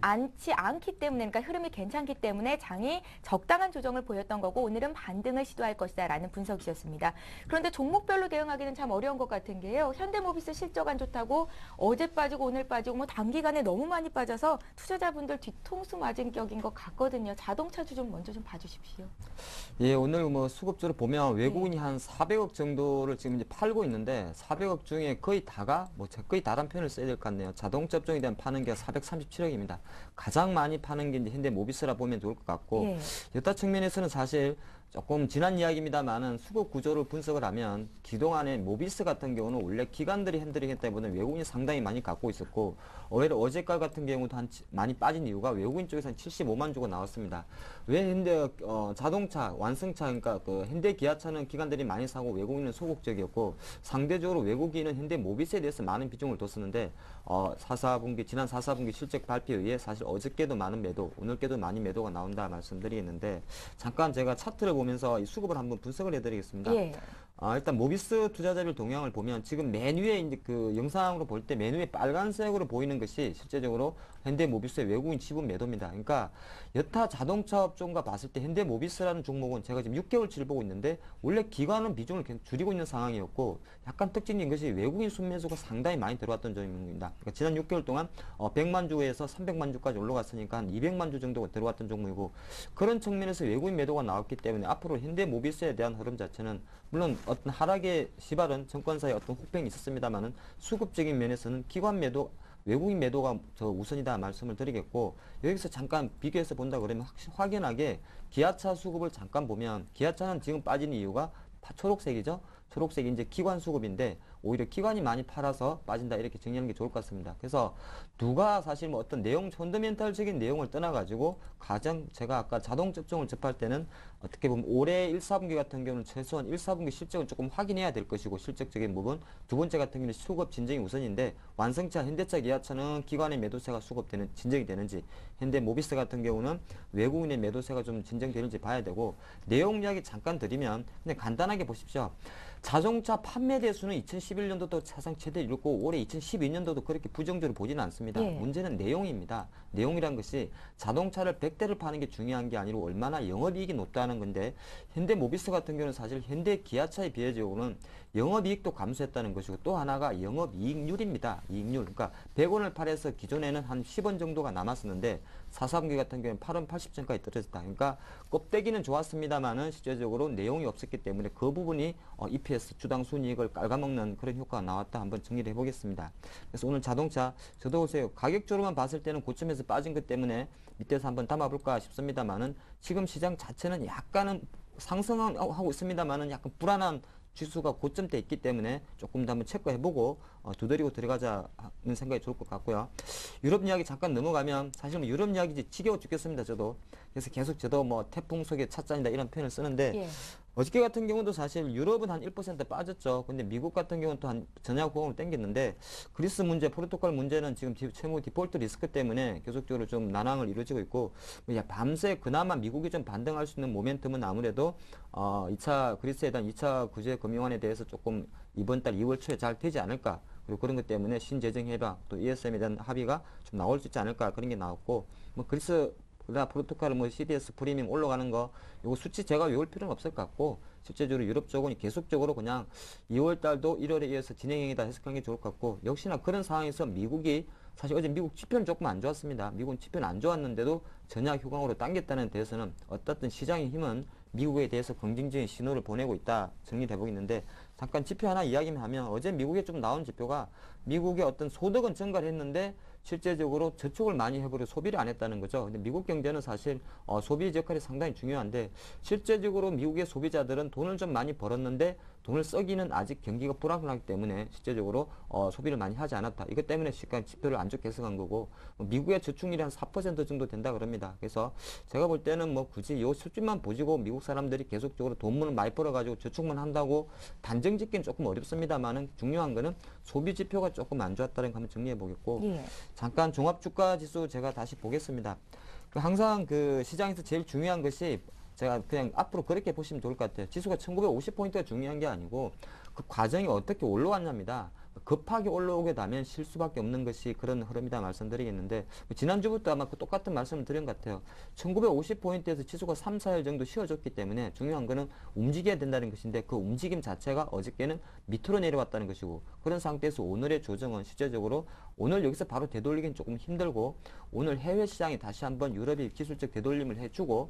않기 때문에, 그러니까 흐름이 괜찮기 때문에 장이 적당한 조정을 보였던 거고 오늘은 반등을 시도할 것이다 라는 분석이셨습니다. 그런데 종목별로 대응하기는 참 어려운 것 같은 게요. 현대모비스 실적 안 좋다고 어제 빠지고 오늘 빠지고 뭐 단기간에 너무 많이 빠져서 투자자분들 뒤통수 맞은 격인 것 같거든요. 자동차주 좀 먼저 좀 봐주십시오. 예, 오늘 뭐 수급주를 보면 외국인이 한 400억 정도를 지금 이제 팔고 있는데 400억 중에 거의 다가 거의 다란 표현을 써야 될 것 같네요. 자동차 업종에 대한 파는 게 437억입니다. 가장 많이 파는 게 이제 현대모비스라 보면 좋을 것 같고, 예. 여타 측면에서는 사실 조금 지난 이야기입니다만은 수급 구조를 분석을 하면 그동안에 모비스 같은 경우는 원래 기관들이 핸들링 했다 보니 외국인이 상당히 많이 갖고 있었고, 오히려 어제가 같은 경우도 많이 빠진 이유가 외국인 쪽에서 한 75만 주고 나왔습니다. 왜 현대 자동차 완성차, 그러니까 그 현대 기아차는 기관들이 많이 사고 외국인은 소극적이었고, 상대적으로 외국인은 현대 모비스에 대해서 많은 비중을 뒀었는데 지난 4사분기 실적 발표에 의해 사실 어저께도 많은 매도, 오늘께도 많이 매도가 나온다 말씀드리겠는데, 잠깐 제가 차트를 보면서 이 수급을 한번 분석을 해드리겠습니다. 예. 일단 모비스 투자자별 동향을 보면 지금 맨 위에 이제 그 영상으로 볼 때 맨 위에 빨간색으로 보이는 것이 실제적으로 현대모비스의 외국인 지분 매도입니다. 그러니까 여타 자동차 업종과 봤을 때 현대모비스라는 종목은 제가 지금 6개월치를 보고 있는데 원래 기관은 비중을 계속 줄이고 있는 상황이었고, 약간 특징인 것이 외국인 순매수가 상당히 많이 들어왔던 점입니다. 그러니까 지난 6개월 동안 100만 주에서 300만 주까지 올라갔으니까 한 200만 주 정도가 들어왔던 종목이고, 그런 측면에서 외국인 매도가 나왔기 때문에 앞으로 현대모비스에 대한 흐름 자체는 물론 어떤 하락의 시발은 정권사의 어떤 혹평이 있었습니다만은 수급적인 면에서는 기관 매도, 외국인 매도가 더 우선이다 말씀을 드리겠고, 여기서 잠깐 비교해서 본다 그러면 확연하게 기아차 수급을 잠깐 보면 기아차는 지금 빠진 이유가 초록색이죠. 초록색이 이제 기관 수급인데 오히려 기관이 많이 팔아서 빠진다, 이렇게 정리하는 게 좋을 것 같습니다. 그래서 누가 사실 뭐 어떤 내용, 펀더멘탈적인 내용을 떠나가지고 가장 제가 아까 자동차 업종을 접할 때는 어떻게 보면 올해 1, 4분기 같은 경우는 최소한 1, 4분기 실적을 조금 확인해야 될 것이고, 실적적인 부분. 두 번째 같은 경우는 수급 진정이 우선인데, 완성차, 현대차, 기아차는 기관의 매도세가 진정이 되는지, 현대모비스 같은 경우는 외국인의 매도세가 좀 진정되는지 봐야 되고, 내용 이야기 잠깐 드리면 그냥 간단하게 보십시오. 자동차 판매 대수는 2011년도도 사상 최대 이뤘고 올해 2012년도도 그렇게 부정적으로 보지는 않습니다. 예. 문제는 내용입니다. 내용이란 것이 자동차를 100대를 파는 게 중요한 게 아니고 얼마나 영업이익이 높다는 건데, 현대모비스 같은 경우는 사실 현대 기아차에 비해서는 영업이익도 감소했다는 것이고 또 하나가 영업이익률입니다. 이익률. 그러니까 100원을 팔아서 기존에는 한 10원 정도가 남았었는데 4사분기 같은 경우에는 8원 80전까지 떨어졌다. 그러니까 껍데기는 좋았습니다만은 실제적으로 내용이 없었기 때문에 그 부분이 EPS 주당 순이익을 깔아먹는 그런 효과가 나왔다. 한번 정리를 해보겠습니다. 그래서 오늘 자동차 저도 보세요. 가격적으로만 봤을 때는 고점에서 빠진 것 때문에 밑에서 한번 담아볼까 싶습니다만은 지금 시장 자체는 약간은 상승하고 있습니다만은 약간 불안한 지수가 고점대 있기 때문에 조금 더 한번 체크해보고 두드리고 들어가자는 생각이 좋을 것 같고요. 유럽 이야기 잠깐 넘어가면 사실 뭐 유럽 이야기 이제 지겨워 죽겠습니다. 저도. 그래서 계속 저도 뭐 태풍 속에 찻잔이다 이런 표현을 쓰는데 예. 어저께 같은 경우도 사실 유럽은 한 1% 빠졌죠. 근데 미국 같은 경우는 또 한 전약 보험을 땡겼는데 그리스 문제, 포르투갈 문제는 지금 채무 디폴트 리스크 때문에 계속적으로 좀 난항을 이루어지고 있고 밤새 그나마 미국이 좀 반등할 수 있는 모멘텀은 아무래도 2차 그리스에 대한 2차 구제 금융안에 대해서 조금 이번 달 2월 초에 잘 되지 않을까. 그리고 그런 것 때문에 신재정 협약 또 ESM에 대한 합의가 좀 나올 수 있지 않을까 그런 게 나왔고 뭐 그리스 그러나 포르투갈 뭐 CDS 프리미엄 올라가는 거 요거 수치 제가 외울 필요는 없을 것 같고 실제적으로 유럽 쪽은 계속적으로 그냥 2월 달도 1월에 이어서 진행형이다 해석하는 게 좋을 것 같고 역시나 그런 상황에서 미국이 사실 어제 미국 지표는 조금 안 좋았습니다. 미국은 지표는 안 좋았는데도 전약 휴강으로 당겼다는 데에서는 어떻든 시장의 힘은 미국에 대해서 긍정적인 신호를 보내고 있다 정리를 해보겠는데 잠깐 지표 하나 이야기만 하면 어제 미국에 좀 나온 지표가 미국의 어떤 소득은 증가를 했는데 실제적으로 저축을 많이 해버리고 소비를 안 했다는 거죠. 근데 미국 경제는 사실 소비 역할이 상당히 중요한데 실제적으로 미국의 소비자들은 돈을 좀 많이 벌었는데 돈을 쓰기는 아직 경기가 불안하기 때문에 실제적으로 소비를 많이 하지 않았다. 이것 때문에 시간 지표를 안 좋게 해석한 거고 미국의 저축률이 한 4% 정도 된다 그럽니다. 그래서 제가 볼 때는 뭐 굳이 이 수치만 보시고 미국 사람들이 계속적으로 돈을 많이 벌어가지고 저축만 한다고 단정 짓기는 조금 어렵습니다만은 중요한 거는 소비 지표가 조금 안 좋았다는 거 한번 정리해 보겠고 예. 잠깐 종합주가지수 제가 다시 보겠습니다. 항상 그 시장에서 제일 중요한 것이 제가 그냥 앞으로 그렇게 보시면 좋을 것 같아요. 지수가 1950포인트가 중요한 게 아니고 그 과정이 어떻게 올라왔냐입니다. 급하게 올라오게 되면 실 수밖에 없는 것이 그런 흐름이다 말씀드리겠는데 지난주부터 아마 그 똑같은 말씀을 드린 것 같아요. 1950포인트에서 지수가 3, 4일 정도 쉬어졌기 때문에 중요한 거는 움직여야 된다는 것인데 그 움직임 자체가 어저께는 밑으로 내려왔다는 것이고 그런 상태에서 오늘의 조정은 실제적으로 오늘 여기서 바로 되돌리기는 조금 힘들고 오늘 해외 시장이 다시 한번 유럽이 기술적 되돌림을 해주고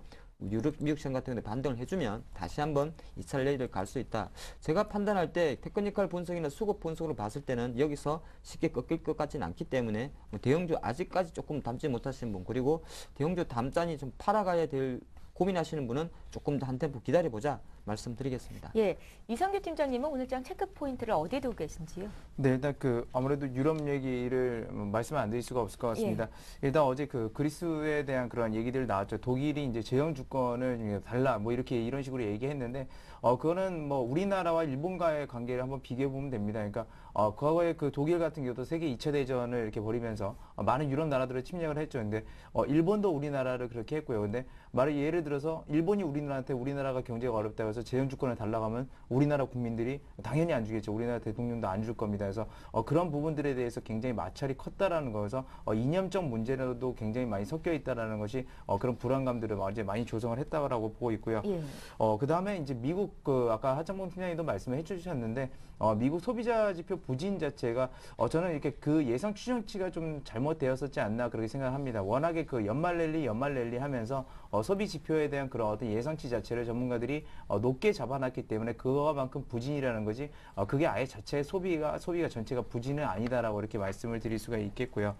유럽, 미국 시장 같은 데 반등을 해주면 다시 한번 2차 랠리를 갈 수 있다. 제가 판단할 때 테크니컬 분석이나 수급 분석으로 봤을 때는 여기서 쉽게 꺾일 것 같지는 않기 때문에 대형주 아직까지 조금 담지 못하시는 분 그리고 대형주 담잔이 좀 팔아가야 될 고민하시는 분은 조금 더 한 템포 기다려보자 말씀드리겠습니다. 예, 이성규 팀장님은 오늘장 체크 포인트를 어디에 두고 계신지요? 네, 일단 아무래도 유럽 얘기를 말씀 안 드릴 수가 없을 것 같습니다. 일단 어제 그리스에 대한 그런 얘기들 나왔죠. 독일이 이제 제형 주권을 달라 뭐 이런 식으로 얘기했는데 그거는 뭐 우리나라와 일본과의 관계를 한번 비교해 보면 됩니다. 그러니까 과거에 그 독일 같은 경우도 세계 2차 대전을 이렇게 벌이면서 많은 유럽 나라들을 침략을 했죠. 근데 일본도 우리나라를 그렇게 했고요. 근데 예를 들어서 일본이 우리나라한테 우리나라가 경제가 어렵다고 해서 제형 주권을 달라고 하면 우리나라 국민들이 당연히 안 주겠죠. 우리나라 대통령도 안 줄 겁니다. 그래서 그런 부분들에 대해서 굉장히 마찰이 컸다라는 거여서 이념적 문제로도 굉장히 많이 섞여 있다라는 것이 그런 불안감들을 이제 많이 조성을 했다고 보고 있고요. 예. 그 다음에 이제 미국 아까 하창봉 팀장님도 말씀을 해주셨는데 미국 소비자 지표 부진 자체가 저는 이렇게 그 예상 추정치가 좀 잘못되었었지 않나 그렇게 생각합니다. 워낙에 그 연말 랠리 하면서 소비 지표에 대한 그런 어떤 예상치 자체를 전문가들이 높게 잡아놨기 때문에 그거만큼 부진이라는 거지 그게 아예 자체 소비가 전체가 부진은 아니다라고 이렇게 말씀을 드릴 수가 있겠고요.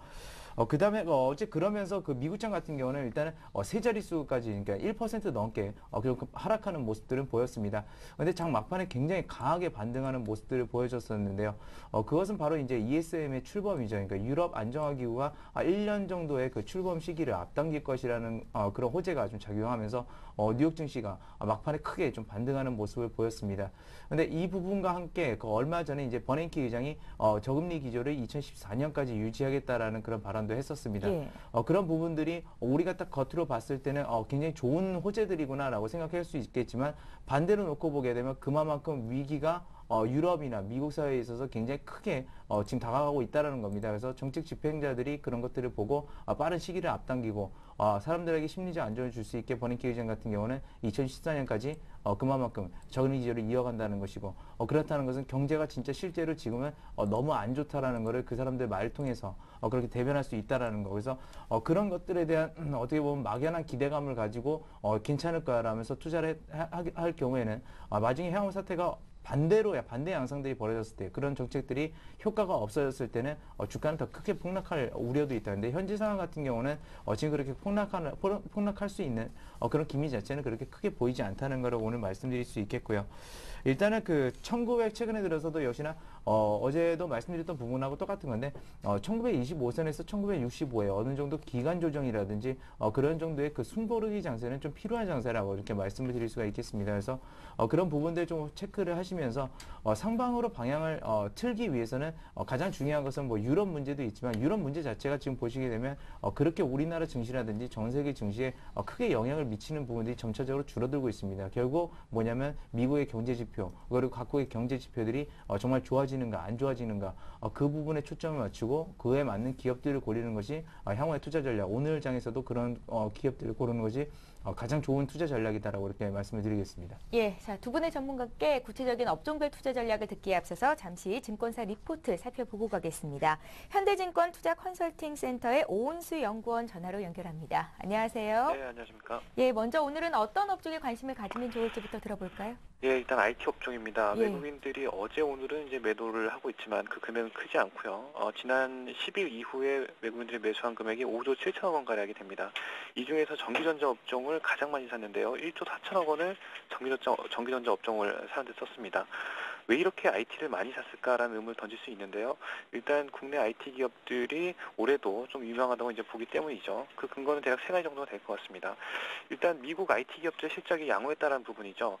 그 다음에 어제 그러면서 그 미국장 같은 경우는 일단은 세 자릿수까지 그러니까 1% 넘게 그리고 하락하는 모습들은 보였습니다. 근데 장 막판에 굉장히 강하게 반등하는 모습들을 보여줬었는데요. 그것은 바로 이제 ESM의 출범이죠. 그러니까 유럽 안정화기구가 1년 정도의 그 출범 시기를 앞당길 것이라는 그런 호재가 좀 작용하면서 뉴욕 증시가 막판에 크게 좀 반등하는 모습을 보였습니다. 근데 이 부분과 함께 얼마 전에 이제 버냉키 의장이 저금리 기조를 2014년까지 유지하겠다라는 그런 발언도 했었습니다. 예. 그런 부분들이 우리가 딱 겉으로 봤을 때는 굉장히 좋은 호재들이구나라고 생각할 수 있겠지만 반대로 놓고 보게 되면 그만큼 위기가 유럽이나 미국 사회에 있어서 굉장히 크게 지금 다가가고 있다는 겁니다. 그래서 정책 집행자들이 그런 것들을 보고 빠른 시기를 앞당기고 사람들에게 심리적 안정을 줄 수 있게 버닝키 같은 경우는 2014년까지 그만큼 적은 기조를 이어간다는 것이고 그렇다는 것은 경제가 진짜 실제로 지금은 너무 안 좋다라는 것을 그 사람들 말을 통해서 그렇게 대변할 수 있다라는 거. 그래서 그런 것들에 대한 어떻게 보면 막연한 기대감을 가지고 괜찮을 거라면서 투자를 할 경우에는 나중에 해양 사태가 반대 양상들이 벌어졌을 때 그런 정책들이 효과가 없어졌을 때는 주가는 더 크게 폭락할 우려도 있다. 근데 현재 상황 같은 경우는 지금 그렇게 폭락할 수 있는 그런 기미 자체는 그렇게 크게 보이지 않다는 거를 오늘 말씀드릴 수 있겠고요. 일단은 그 1900 최근에 들어서도 역시나 어제도 말씀드렸던 부분하고 똑같은 건데 1925선에서 1965에 어느 정도 기간 조정이라든지 그런 정도의 그 숨고르기 장세는 좀 필요한 장세라고 이렇게 말씀을 드릴 수가 있겠습니다. 그래서 그런 부분들 좀 체크를 하시면서 상방으로 방향을 틀기 위해서는 가장 중요한 것은 뭐 유럽 문제도 있지만 유럽 문제 자체가 지금 보시게 되면 그렇게 우리나라 증시라든지 전 세계 증시에 크게 영향을 미치는 부분들이 점차적으로 줄어들고 있습니다. 결국 뭐냐면 미국의 경제 지표 그리고 각국의 경제 지표들이 정말 좋아지는가 안 좋아지는가 그 부분에 초점을 맞추고 그에 맞는 기업들을 고르는 것이 향후의 투자 전략 오늘 장에서도 그런 기업들을 고르는 것이 가장 좋은 투자 전략이다라고 이렇게 말씀을 드리겠습니다. 예, 자, 두 분의 전문가께 구체적인 업종별 투자 전략을 듣기에 앞서서 잠시 증권사 리포트 살펴보고 가겠습니다. 현대증권 투자 컨설팅 센터의 오은수 연구원 전화로 연결합니다. 안녕하세요. 네, 안녕하십니까. 예, 먼저 오늘은 어떤 업종에 관심을 가지면 좋을지부터 들어볼까요? 예, 일단 IT 업종입니다. 예. 외국인들이 어제 오늘은 이제 매도를 하고 있지만 그 금액은 크지 않고요. 지난 10일 이후에 외국인들이 매수한 금액이 5조 7천억 원 가량이 됩니다. 이 중에서 전기전자 업종을 가장 많이 샀는데요. 1조 4천억 원을 전기전자 업종을 사는데 썼습니다. 왜 이렇게 IT를 많이 샀을까라는 의문을 던질 수 있는데요. 일단 국내 IT 기업들이 올해도 좀 유명하다고 이제 보기 때문이죠. 그 근거는 대략 세 가지 정도가 될 것 같습니다. 일단 미국 IT 기업들의 실적이 양호했다는 부분이죠.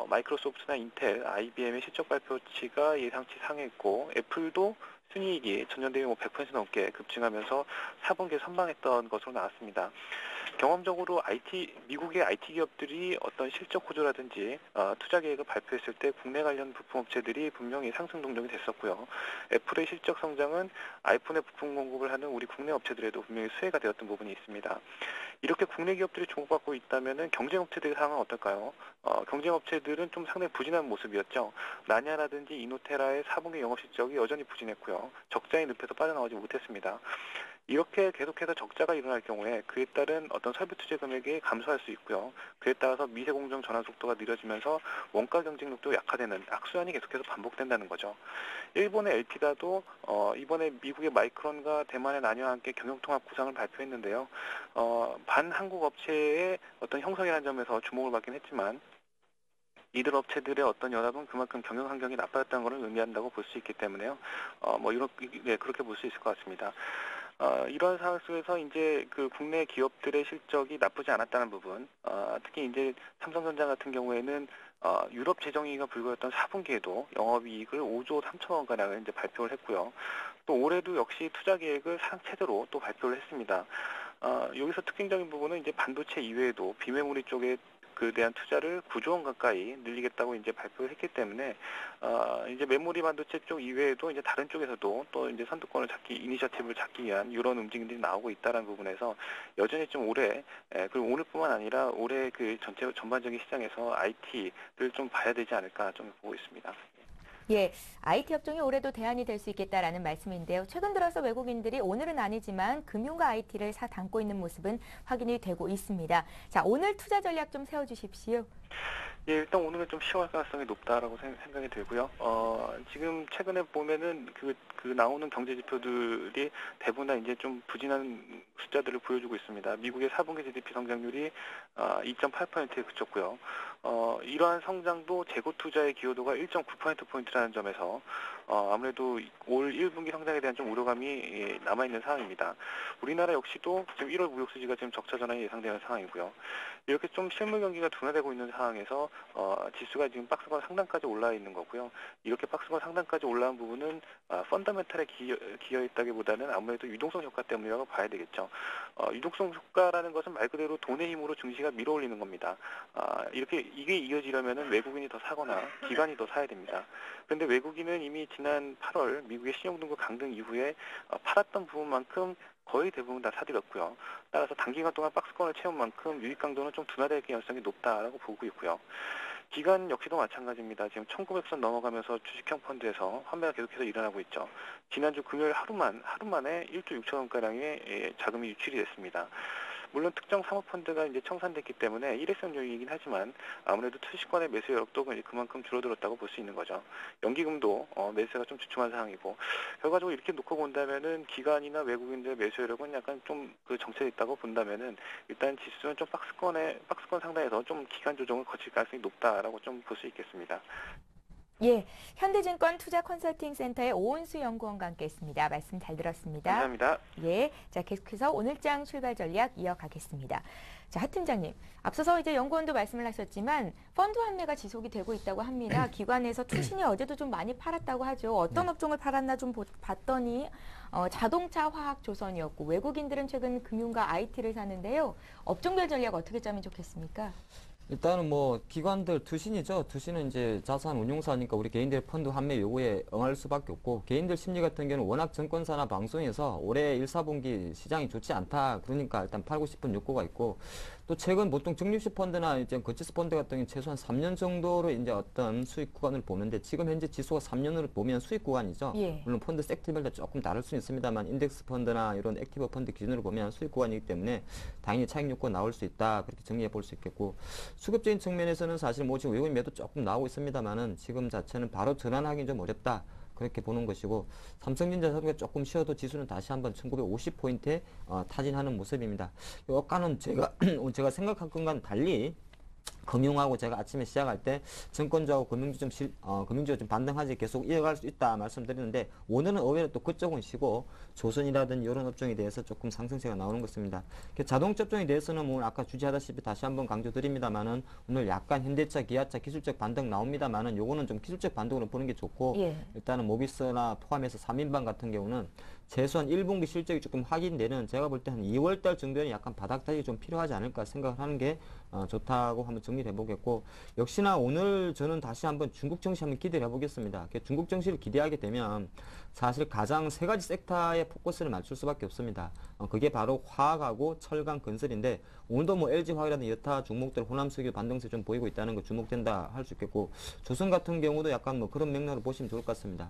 마이크로소프트나 인텔, IBM의 실적 발표치가 예상치 상회했고 애플도 순이익이 전년 대비 100% 넘게 급증하면서 4분기에 선방했던 것으로 나왔습니다. 경험적으로 미국의 IT 기업들이 어떤 실적 구조라든지 투자 계획을 발표했을 때 국내 관련 부품 업체들이 분명히 상승 동력이 됐었고요. 애플의 실적 성장은 아이폰의 부품 공급을 하는 우리 국내 업체들에도 분명히 수혜가 되었던 부분이 있습니다. 이렇게 국내 기업들이 주목받고 있다면은 경쟁 업체들의 상황은 어떨까요? 경쟁 업체들은 좀 상당히 부진한 모습이었죠. 나냐라든지 이노테라의 4분기 영업 실적이 여전히 부진했고요. 적자의 늪에서 빠져나오지 못했습니다. 이렇게 계속해서 적자가 일어날 경우에 그에 따른 어떤 설비 투자 금액이 감소할 수 있고요. 그에 따라서 미세 공정 전환 속도가 느려지면서 원가 경쟁력도 약화되는 악순환이 계속해서 반복된다는 거죠. 일본의 엘피다도 이번에 미국의 마이크론과 대만의 나냐와 함께 경영통합 구상을 발표했는데요. 반한국 업체의 어떤 형성이라는 점에서 주목을 받긴 했지만 이들 업체들의 어떤 연합은 그만큼 경영 환경이 나빠졌다는 것을 의미한다고 볼 수 있기 때문에요. 그렇게 볼 수 있을 것 같습니다. 이런 상황 속에서 이제 그 국내 기업들의 실적이 나쁘지 않았다는 부분, 특히 이제 삼성전자 같은 경우에는 유럽 재정위기가 불거졌던 4분기에도 영업이익을 5조 3천억 원 가량을 이제 발표를 했고요. 또 올해도 역시 투자 계획을 제대로 또 발표를 했습니다. 여기서 특징적인 부분은 이제 반도체 이외에도 비메모리 쪽에 그에 대한 투자를 9조 원 가까이 늘리겠다고 이제 발표를 했기 때문에 이제 메모리 반도체 쪽 이외에도 이제 다른 쪽에서도 또 이제 선두권을 이니셔티브를 잡기 위한 이런 움직임들이 나오고 있다는 부분에서 여전히 좀 그리고 오늘뿐만 아니라 올해 그 전반적인 시장에서 IT를 좀 봐야 되지 않을까 좀 보고 있습니다. 예, IT 업종이 올해도 대안이 될 수 있겠다라는 말씀인데요. 최근 들어서 외국인들이 오늘은 아니지만 금융과 IT를 담고 있는 모습은 확인이 되고 있습니다. 자, 오늘 투자 전략 좀 세워주십시오. 예, 일단 오늘은 좀 시황 가능성이 높다라고 생각이 들고요. 지금 최근에 보면은 그 나오는 경제 지표들이 대부분 다 이제 좀 부진한 숫자들을 보여주고 있습니다. 미국의 4분기 GDP 성장률이 2.8%에 그쳤고요. 이러한 성장도 재고 투자의 기여도가 1.9%포인트라는 점에서 아무래도 올 1분기 성장에 대한 좀 우려감이 남아있는 상황입니다. 우리나라 역시도 지금 1월 무역 수지가 지금 적자 전환이 예상되는 상황이고요. 이렇게 좀 실물 경기가 둔화되고 있는 상황에서 지수가 지금 박스권 상단까지 올라와 있는 거고요. 이렇게 박스권 상단까지 올라온 부분은 펀더멘탈에 기여했다기보다는 아무래도 유동성 효과 때문이라고 봐야 되겠죠. 유동성 효과라는 것은 말 그대로 돈의 힘으로 증시가 밀어올리는 겁니다. 이렇게 이게 이어지려면은 외국인이 더 사거나 기관이 더 사야 됩니다. 그런데 외국인은 이미 지난 8월 미국의 신용등급 강등 이후에 팔았던 부분만큼 거의 대부분 다 사들였고요. 따라서 단기간 동안 박스권을 채운 만큼 유입 강도는 좀 둔화될 가능성이 높다라고 보고 있고요. 기관 역시도 마찬가지입니다. 지금 1900선 넘어가면서 주식형 펀드에서 환매가 계속해서 일어나고 있죠. 지난주 금요일 하루 만에 1조 6천원가량의 자금이 유출이 됐습니다. 물론 특정 사모펀드가 이제 청산됐기 때문에 일회성 요인이긴 하지만 아무래도 투시권의 매수 여력도 그만큼 줄어들었다고 볼 수 있는 거죠. 연기금도 매수가 좀 주춤한 상황이고 결과적으로 이렇게 놓고 본다면은 기관이나 외국인들의 매수 여력은 약간 좀 그 정체돼 있다고 본다면은 일단 지수는 좀 박스권 상단에서 좀 기간 조정을 거칠 가능성이 높다라고 좀 볼 수 있겠습니다. 예, 현대증권 투자 컨설팅 센터의 오은수 연구원과 함께했습니다. 말씀 잘 들었습니다. 감사합니다. 예, 자 계속해서 오늘장 출발 전략 이어가겠습니다. 자, 하 팀장님, 앞서서 이제 연구원도 말씀을 하셨지만 펀드 환매가 지속이 되고 있다고 합니다. 기관에서 투신이 어제도 좀 많이 팔았다고 하죠. 어떤 업종을 팔았나 좀 봤더니 자동차, 화학, 조선이었고 외국인들은 최근 금융과 IT를 사는데요. 업종별 전략 어떻게 짜면 좋겠습니까? 일단은 뭐 기관들 투신이죠. 투신은 이제 자산 운용사니까 우리 개인들의 펀드 환매 요구에 응할 수밖에 없고 개인들 심리 같은 경우는 워낙 증권사나 방송에서 올해 1, 4분기 시장이 좋지 않다. 그러니까 일단 팔고 싶은 욕구가 있고 또 최근 보통 적립식 펀드나 이제 거치스 펀드 같은 경우는 최소한 3년 정도로 이제 어떤 수익 구간을 보는데 지금 현재 지수가 3년으로 보면 수익 구간이죠. 예. 물론 펀드 섹터별로 조금 다를 수는 있습니다만 인덱스 펀드나 이런 액티브 펀드 기준으로 보면 수익 구간이기 때문에 당연히 차익 욕구가 나올 수 있다. 그렇게 정리해 볼 수 있겠고 수급적인 측면에서는 사실 뭐 지금 외국인 매도 조금 나오고 있습니다만은 지금 자체는 바로 전환하기는 좀 어렵다. 그렇게 보는 것이고 삼성전자 사고가 조금 쉬어도 지수는 다시 한번 1950포인트에 타진하는 모습입니다. 여기까는 제가 생각한 것과는 달리 금융하고 제가 아침에 시작할 때 증권주하고 금융주가 좀 반등하지 계속 이어갈 수 있다 말씀드리는데 오늘은 의외로 또 그쪽은 쉬고 조선이라든지 이런 업종에 대해서 조금 상승세가 나오는 것입니다. 자동차 업종에 대해서는 뭐 아까 주지하다시피 다시 한번 강조드립니다만은 오늘 약간 현대차, 기아차 기술적 반등 나옵니다만은 요거는 좀 기술적 반등으로 보는 게 좋고 예. 일단은 모비스나 포함해서 3인방 같은 경우는 최소한 1분기 실적이 조금 확인되는 제가 볼 때 한 2월달 정도는 약간 바닥다지 좀 필요하지 않을까 생각을 하는 게 좋다고 한번 정리를 해보겠고 역시나 오늘 저는 다시 한번 중국 증시 한번 기대를 해보겠습니다. 중국 증시를 기대하게 되면 사실 가장 세 가지 섹터에 포커스를 맞출 수밖에 없습니다. 그게 바로 화학하고 철강, 건설인데 오늘도 뭐 LG화학이라든지 여타 종목들 호남수교 반등세 좀 보이고 있다는 거 주목된다 할 수 있겠고 조선 같은 경우도 약간 뭐 그런 맥락으로 보시면 좋을 것 같습니다.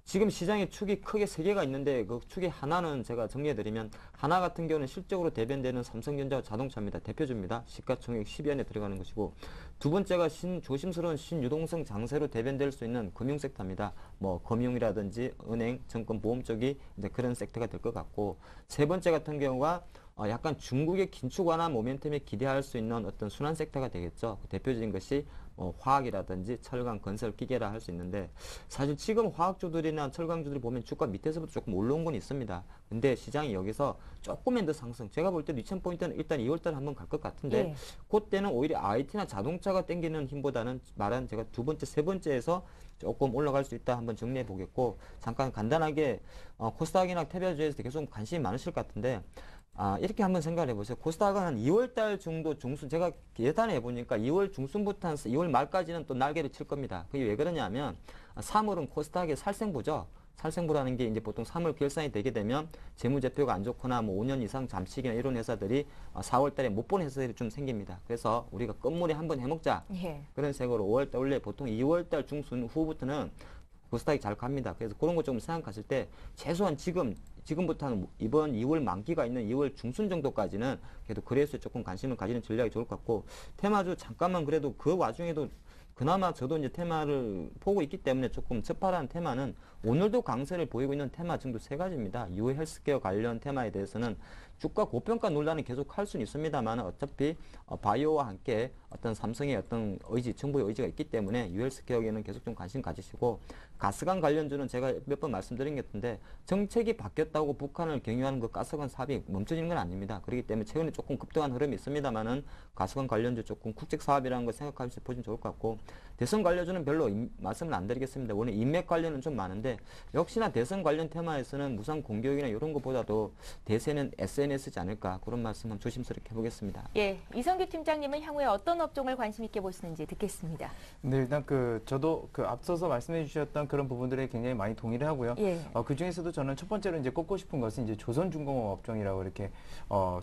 지금 시장에 축이 크게 세 개가 있는데 그 축의 하나는 제가 정리해드리면 하나 같은 경우는 실적으로 대변되는 삼성전자 자동차입니다. 대표주입니다. 시가총액 10위안에 들어가는 것이고 두 번째가 조심스러운 신유동성 장세로 대변될 수 있는 금융섹터입니다. 뭐 금융이라든지 은행, 증권, 보험 쪽이 이제 그런 섹터가 될 것 같고 세 번째 같은 경우가 약간 중국의 긴축 완화 모멘텀에 기대할 수 있는 어떤 순환 섹터가 되겠죠. 대표적인 것이 화학이라든지 철강, 건설, 기계라 할 수 있는데 사실 지금 화학주들이나 철강주들이 보면 주가 밑에서부터 조금 올라온 건 있습니다. 근데 시장이 여기서 조금만 더 상승 제가 볼 때 2000포인트는 일단 2월달에 한번 갈 것 같은데 예. 그때는 오히려 IT나 자동차가 땡기는 힘보다는 말한 제가 두 번째, 세 번째에서 조금 올라갈 수 있다 한번 정리해 보겠고 잠깐 간단하게 코스닥이나 태별주에서 계속 관심이 많으실 것 같은데 이렇게 한번 생각을 해보세요. 코스닥은 한 2월달 정도 중순, 제가 예단을 해보니까 2월 중순부터 한 2월 말까지는 또 날개를 칠 겁니다. 그게 왜 그러냐면 3월은 코스닥의 살생부죠. 살생부라는 게 이제 보통 3월 결산이 되게 되면 재무제표가 안 좋거나 뭐 5년 이상 잠식이나 이런 회사들이 4월 달에 못 보는 회사들이 좀 생깁니다. 그래서 우리가 끝물에 한번 해먹자. 예. 그런 색으로 5월 달, 원래 보통 2월 달 중순 후부터는 코스닥이 잘 갑니다. 그래서 그런 거 좀 생각하실 때 최소한 지금부터는 이번 2월 만기가 있는 2월 중순 정도까지는 그래도 거래소에 조금 관심을 가지는 전략이 좋을 것 같고 테마주 잠깐만 그래도 그 와중에도 그나마 저도 이제 테마를 보고 있기 때문에 조금 섭하라는 테마는 오늘도 강세를 보이고 있는 테마 정도 세 가지입니다. 유해 헬스케어 관련 테마에 대해서는 주가 고평가 논란이 계속 할 수는 있습니다만 어차피 바이오와 함께 어떤 삼성의 어떤 의지, 정부의 의지가 있기 때문에 유해 헬스케어에는 계속 좀 관심 가지시고 가스관 관련주는 제가 몇 번 말씀드린 게 있는데 정책이 바뀌었다고 북한을 경유하는 그 가스관 사업이 멈춰지는 건 아닙니다. 그렇기 때문에 최근에 조금 급등한 흐름이 있습니다만은 가스관 관련주 조금 국책 사업이라는 걸 생각하면서 보시면 좋을 것 같고 대선 관련주는 별로 말씀을 안 드리겠습니다. 오늘 인맥 관련은 좀 많은데 역시나 대선 관련 테마에서는 무상 공격이나 이런 것보다도 대세는 SNS지 않을까 그런 말씀 한번 조심스럽게 해보겠습니다. 예, 이성규 팀장님은 향후에 어떤 업종을 관심 있게 보시는지 듣겠습니다. 네, 일단 저도 앞서서 말씀해 주셨던 그런 부분들에 굉장히 많이 동의를 하고요. 예. 그 중에서도 저는 첫 번째로 이제 꼽고 싶은 것은 이제 조선중공업 업종이라고 이렇게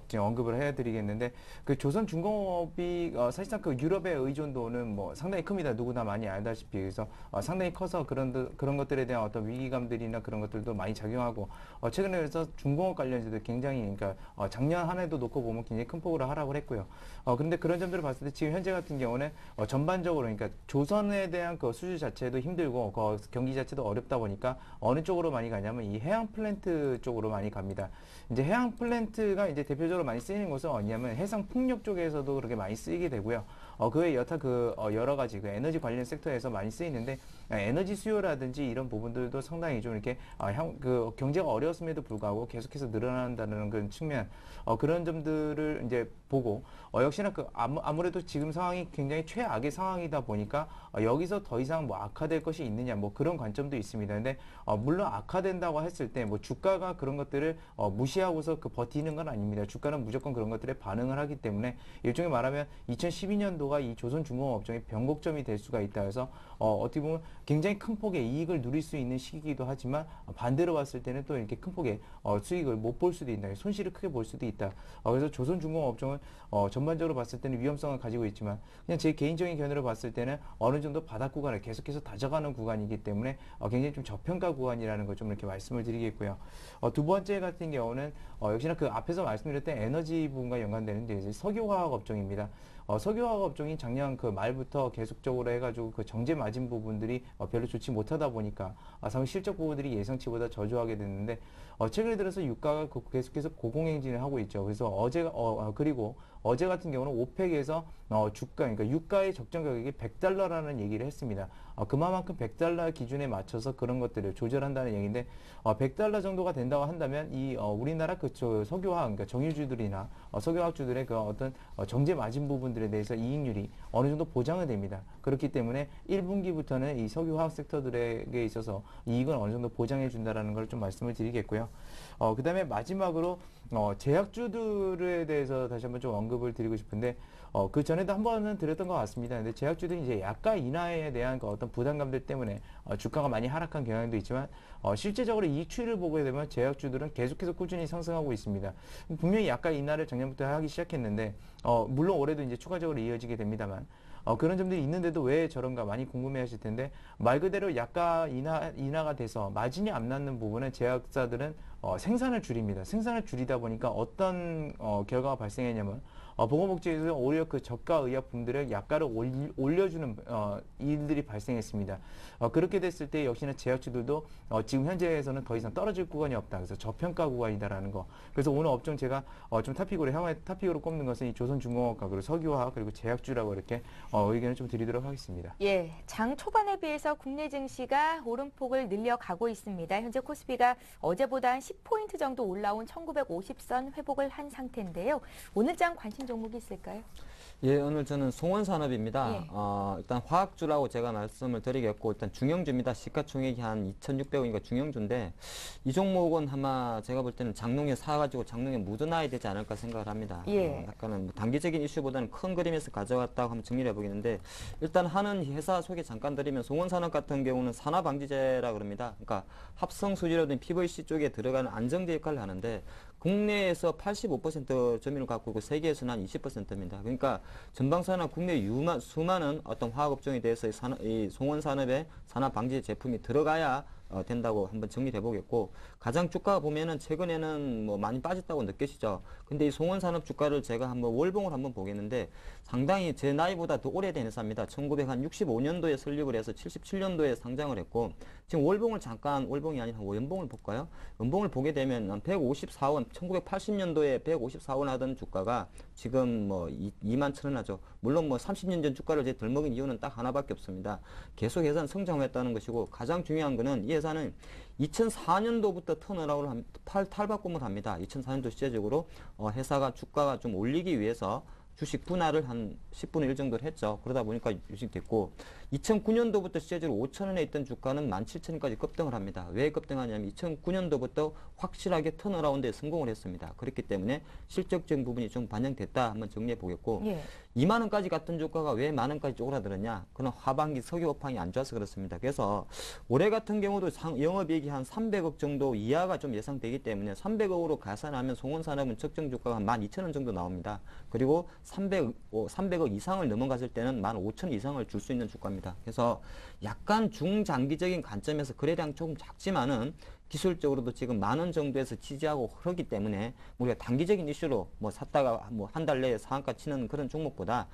지금 언급을 해드리겠는데 그 조선중공업이 사실상 그 유럽의 의존도는 뭐 상당히 큽니다. 누구나 많이 알다시피 그래서 상당히 커서 그런 것들에 대한 어떤 위기감들이나 그런 것들도 많이 작용하고 최근에 그래서 중공업 관련주도 굉장히 그러니까 작년 한 해도 놓고 보면 굉장히 큰 폭으로 하락을 했고요. 그런데 그런 점들을 봤을 때 지금 현재 같은 경우는 전반적으로 그러니까 조선에 대한 그 수주 자체도 힘들고 경기 자체도 어렵다 보니까 어느 쪽으로 많이 가냐면 이 해양 플랜트 쪽으로 많이 갑니다. 이제 해양 플랜트가 이제 대표적으로 많이 쓰이는 곳은 어디냐면 해상 풍력 쪽에서도 그렇게 많이 쓰이게 되고요. 그 외 여타 여러 가지 에너지 관련 섹터에서 많이 쓰이는데 에너지 수요라든지 이런 부분들도 상당히 좀 이렇게 경제가 어려웠음에도 불구하고 계속해서 늘어난다는 그런 측면 그런 점들을 이제 보고 역시나 아무래도 지금 상황이 굉장히 최악의 상황이다 보니까 여기서 더 이상 뭐 악화될 것이 있느냐 뭐 그런 관점도 있습니다. 근데 물론 악화된다고 했을 때 뭐 주가가 그런 것들을 무시하고서 버티는 건 아닙니다. 주가는 무조건 그런 것들에 반응을 하기 때문에 일종의 말하면 2012년도가 이 조선중공업 업종의 변곡점이 될 수가 있다 해서 어떻게 보면 굉장히 큰 폭의 이익을 누릴 수 있는 시기이기도 하지만 반대로 봤을 때는 또 이렇게 큰 폭의 수익을 못 볼 수도 있다. 손실을 크게 볼 수도 있다. 그래서 조선중공업 업종은 전반적으로 봤을 때는 위험성을 가지고 있지만 그냥 제 개인적인 견해로 봤을 때는 어느 정도 바닥 구간을 계속해서 다져가는 구간이기 때문에 굉장히 좀 저평가 구간이라는 걸 좀 이렇게 말씀을 드리겠고요. 두 번째 같은 경우는 역시나 그 앞에서 말씀드렸던 에너지 부분과 연관되는 이제 석유화학 업종입니다. 석유화학 업종이 작년 그 말부터 계속적으로 해가지고 그 정제 마진 부분들이 별로 좋지 못하다 보니까 상당히 실적 부분들이 예상치보다 저조하게 됐는데 최근에 들어서 유가가 계속해서 고공행진을 하고 있죠. 그래서 그리고 어제 같은 경우는 오펙에서 그러니까 유가의 적정 가격이 $100라는 얘기를 했습니다. 그만큼 $100 기준에 맞춰서 그런 것들을 조절한다는 얘기인데 $100 정도가 된다고 한다면 이 우리나라 석유화학 그러니까 정유주들이나 석유화학주들의 그 어떤 정제 마진 부분들에 대해서 이익률이 어느 정도 보장이 됩니다. 그렇기 때문에 1분기부터는 이 석유화학 섹터들에게 있어서 이익은 어느 정도 보장해 준다라는 걸 좀 말씀을 드리겠고요. 그 다음에 마지막으로 제약주들에 대해서 다시 한번 좀 언급을 드리고 싶은데 그 전에도 한 번은 드렸던 것 같습니다. 근데 제약주들이 이제 약가 인하에 대한 그 어떤 부담감들 때문에 주가가 많이 하락한 경향도 있지만 실제적으로 이익 추이를 보게 되면 제약주들은 계속해서 꾸준히 상승하고 있습니다. 분명히 약가 인하를 작년부터 하기 시작했는데 물론 올해도 이제 추가적으로 이어지게 됩니다만 그런 점들이 있는데도 왜 저런가 많이 궁금해 하실 텐데 말 그대로 약가 인하가 돼서 마진이 안 남는 부분은 제약사들은 생산을 줄입니다. 생산을 줄이다 보니까 어떤 결과가 발생했냐면 보건복지에서 오히려 그 저가 의약품들의 약가를 올려주는 일들이 발생했습니다. 그렇게 됐을 때 역시나 제약주들도 지금 현재에서는 더 이상 떨어질 구간이 없다. 그래서 저평가 구간이다라는 거. 그래서 오늘 업종 제가 좀 향후에 탑픽으로 꼽는 것은 이 조선중공업과 그리고 석유화학 그리고 제약주라고 이렇게 의견을 좀 드리도록 하겠습니다. 예, 장 초반에 비해서 국내 증시가 오름폭을 늘려가고 있습니다. 현재 코스피가 어제보다 한 10포인트 정도 올라온 1950선 회복을 한 상태인데요. 오늘 장 관심 종목이 있을까요? 예, 오늘 저는 송원산업입니다. 예. 일단 화학주라고 제가 말씀을 드리겠고, 일단 중형주입니다. 시가총액이 한 2,600원이니까 중형주인데, 이 종목은 아마 제가 볼 때는 장롱에 사가지고 장롱에 묻어놔야 되지 않을까 생각을 합니다. 예. 약간은 뭐 단기적인 이슈보다는 큰 그림에서 가져왔다고 한번 정리를 해보겠는데, 일단 하는 회사 소개 잠깐 드리면, 송원산업 같은 경우는 산화방지제라 그럽니다. 그러니까 합성수지라든지 PVC 쪽에 들어가는 안정제 역할을 하는데, 국내에서 85% 점유율을 갖고 있고 세계에서는 한 20%입니다. 그러니까 전방산업 국내 수많은 어떤 화학업종에 대해서 이 송원산업의 산화방지 제품이 들어가야 된다고 한번 정리를 해보겠고, 가장 주가가 보면은 최근에는 뭐 많이 빠졌다고 느끼시죠. 근데 이 송원산업 주가를 제가 한번 월봉을 한번 보겠는데 상당히 제 나이보다 더 오래된 회사입니다. 1965년도에 설립을 해서 77년도에 상장을 했고, 지금 월봉을 잠깐 월봉이 아니라 연봉을 볼까요? 연봉을 보게 되면 154원, 1980년도에 154원 하던 주가가 지금 뭐 2만 1,000원 하죠. 물론 뭐 30년 전 주가를 제 덜먹인 이유는 딱 하나밖에 없습니다. 계속 회사는 성장했다는 것이고, 가장 중요한 거는 이 회사는 2004년도부터 턴어라운드를 탈바꿈을 합니다. 2004년도 시제적으로 회사가 주가가 좀 올리기 위해서 주식 분할을 한 10분의 1 정도를 했죠. 그러다 보니까 유식 됐고, 2009년도부터 실제적으로 5,000원에 있던 주가는 17,000원까지 급등을 합니다. 왜 급등하냐면 2009년도부터 확실하게 턴어라운드에 성공을 했습니다. 그렇기 때문에 실적적인 부분이 좀 반영됐다 한번 정리해 보겠고 예. 2만 원까지 갔던 주가가 왜 만 원까지 쪼그라들었냐? 그건 하반기 석유 업황이 안 좋아서 그렇습니다. 그래서 올해 같은 경우도 영업이익이 한 300억 정도 이하가 좀 예상되기 때문에 300억으로 가산하면 송원산업은 적정 주가가 12,000원 정도 나옵니다. 그리고 300억 이상을 넘어갔을 때는 15,000원 이상을 줄 수 있는 주가입니다. 그래서 약간 중장기적인 관점에서 거래량 조금 작지만은 기술적으로도 지금 10,000원 정도에서 지지하고 흐르기 때문에 우리가 단기적인 이슈로 뭐 샀다가 뭐 한 달 내에 상한가 치는 그런 종목보다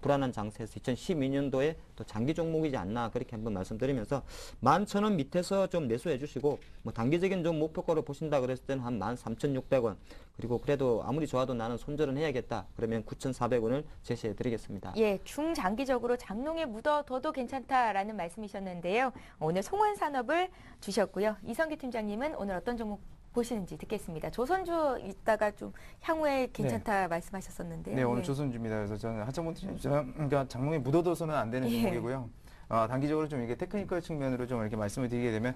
불안한 장세에서 2012년도에 또 장기 종목이지 않나 그렇게 한번 말씀드리면서 11,000원 밑에서 좀 매수해 주시고 뭐 단기적인 좀 목표가로 보신다 그랬을 때는 한 13,600원 그리고 그래도 아무리 좋아도 나는 손절은 해야겠다 그러면 9,400원을 제시해 드리겠습니다. 예, 중장기적으로 장롱에 묻어둬도 괜찮다라는 말씀이셨는데요. 오늘 송원산업을 주셨고요. 이성규 팀장님은 오늘 어떤 종목 보시는지 듣겠습니다. 조선주 있다가 좀 향후에 괜찮다 말씀하셨었는데요. 네, 오늘 예. 조선주입니다. 그래서 저는 하청분처럼 그러니까 장롱에 묻어둬서는 안 되는 예. 종목이고요. 단기적으로 좀 이게 테크니컬 측면으로 좀 이렇게 말씀을 드리게 되면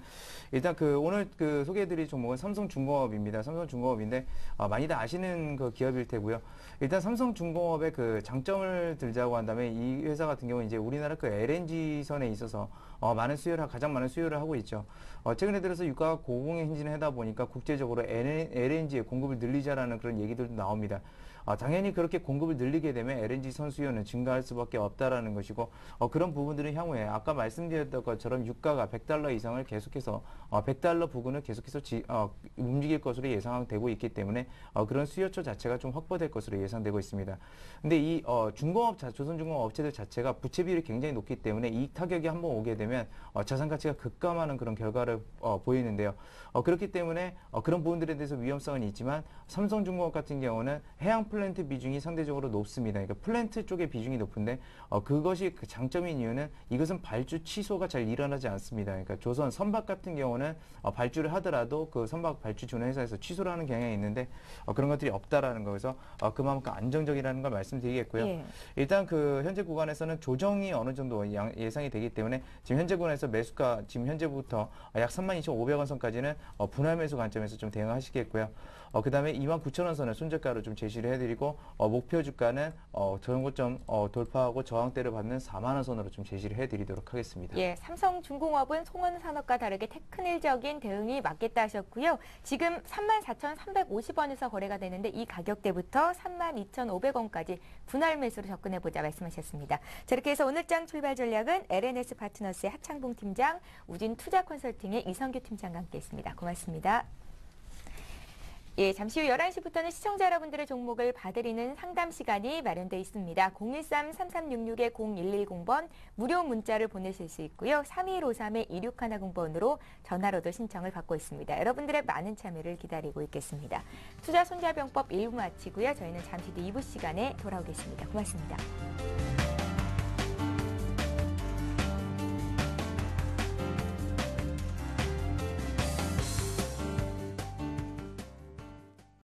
일단 오늘 소개해드릴 종목은 삼성중공업입니다. 삼성중공업인데 많이들 아시는 그 기업일 테고요. 일단 삼성중공업의 그 장점을 들자고 한다면 이 회사 같은 경우는 이제 우리나라 그 LNG선에 있어서 가장 많은 수요를 하고 있죠. 최근에 들어서 유가가 고공행진을 하다 보니까 국제적으로 LNG의 공급을 늘리자라는 그런 얘기들도 나옵니다. 당연히 그렇게 공급을 늘리게 되면 LNG 선 수요는 증가할 수밖에 없다라는 것이고 그런 부분들은 향후에 아까 말씀드렸던 것처럼 유가가 $100 이상을 계속해서 $100 부근을 계속해서 움직일 것으로 예상되고 있기 때문에 그런 수요처 자체가 좀 확보될 것으로 예상되고 있습니다. 근데 이 조선중공업 업체들 자체가 부채 비율이 굉장히 높기 때문에 이익 타격이 한번 오게 되면 자산 가치가 급감하는 그런 결과를 보이는데요. 그렇기 때문에 그런 부분들에 대해서 위험성은 있지만 삼성중공업 같은 경우는 해양 플랜트 비중이 상대적으로 높습니다. 그러니까 플랜트 쪽의 비중이 높은데 그것이 그 장점인 이유는 이것은 발주 취소가 잘 일어나지 않습니다. 그러니까 조선 선박 같은 경우는 발주를 하더라도 그 선박 발주 주는 회사에서 취소를 하는 경향이 있는데 그런 것들이 없다라는 거에서 그만큼 안정적이라는 걸 말씀드리겠고요. 예. 일단 현재 구간에서는 조정이 어느 정도 예상이 되기 때문에 지금 현재 구간에서 매수가 지금 현재부터 약 32,500원 선까지는 분할 매수 관점에서 좀 대응하시겠고요. 그 다음에 29,000원 선을 손절가로 좀 제시를 해드리고 목표 주가는 저고점 돌파하고 저항대를 받는 4만원 선으로 좀 제시를 해드리도록 하겠습니다. 예, 삼성중공업은 송원산업과 다르게 테크닐적인 대응이 맞겠다 하셨고요. 지금 34,350원에서 거래가 되는데 이 가격대부터 32,500원까지 분할 매수로 접근해보자 말씀하셨습니다. 자, 이렇게 해서 오늘 장 출발 전략은 LNS 파트너스의 하창봉 팀장, 우진 투자 컨설팅의 이성규 팀장과 함께했습니다. 고맙습니다. 예, 잠시 후 11시부터는 시청자 여러분들의 종목을 봐드리는 상담 시간이 마련되어 있습니다. 013-3366-0110번 무료 문자를 보내실 수 있고요. 3153-2610번으로 전화로도 신청을 받고 있습니다. 여러분들의 많은 참여를 기다리고 있겠습니다. 투자 손자병법 1부 마치고요. 저희는 잠시 뒤 2부 시간에 돌아오겠습니다. 고맙습니다.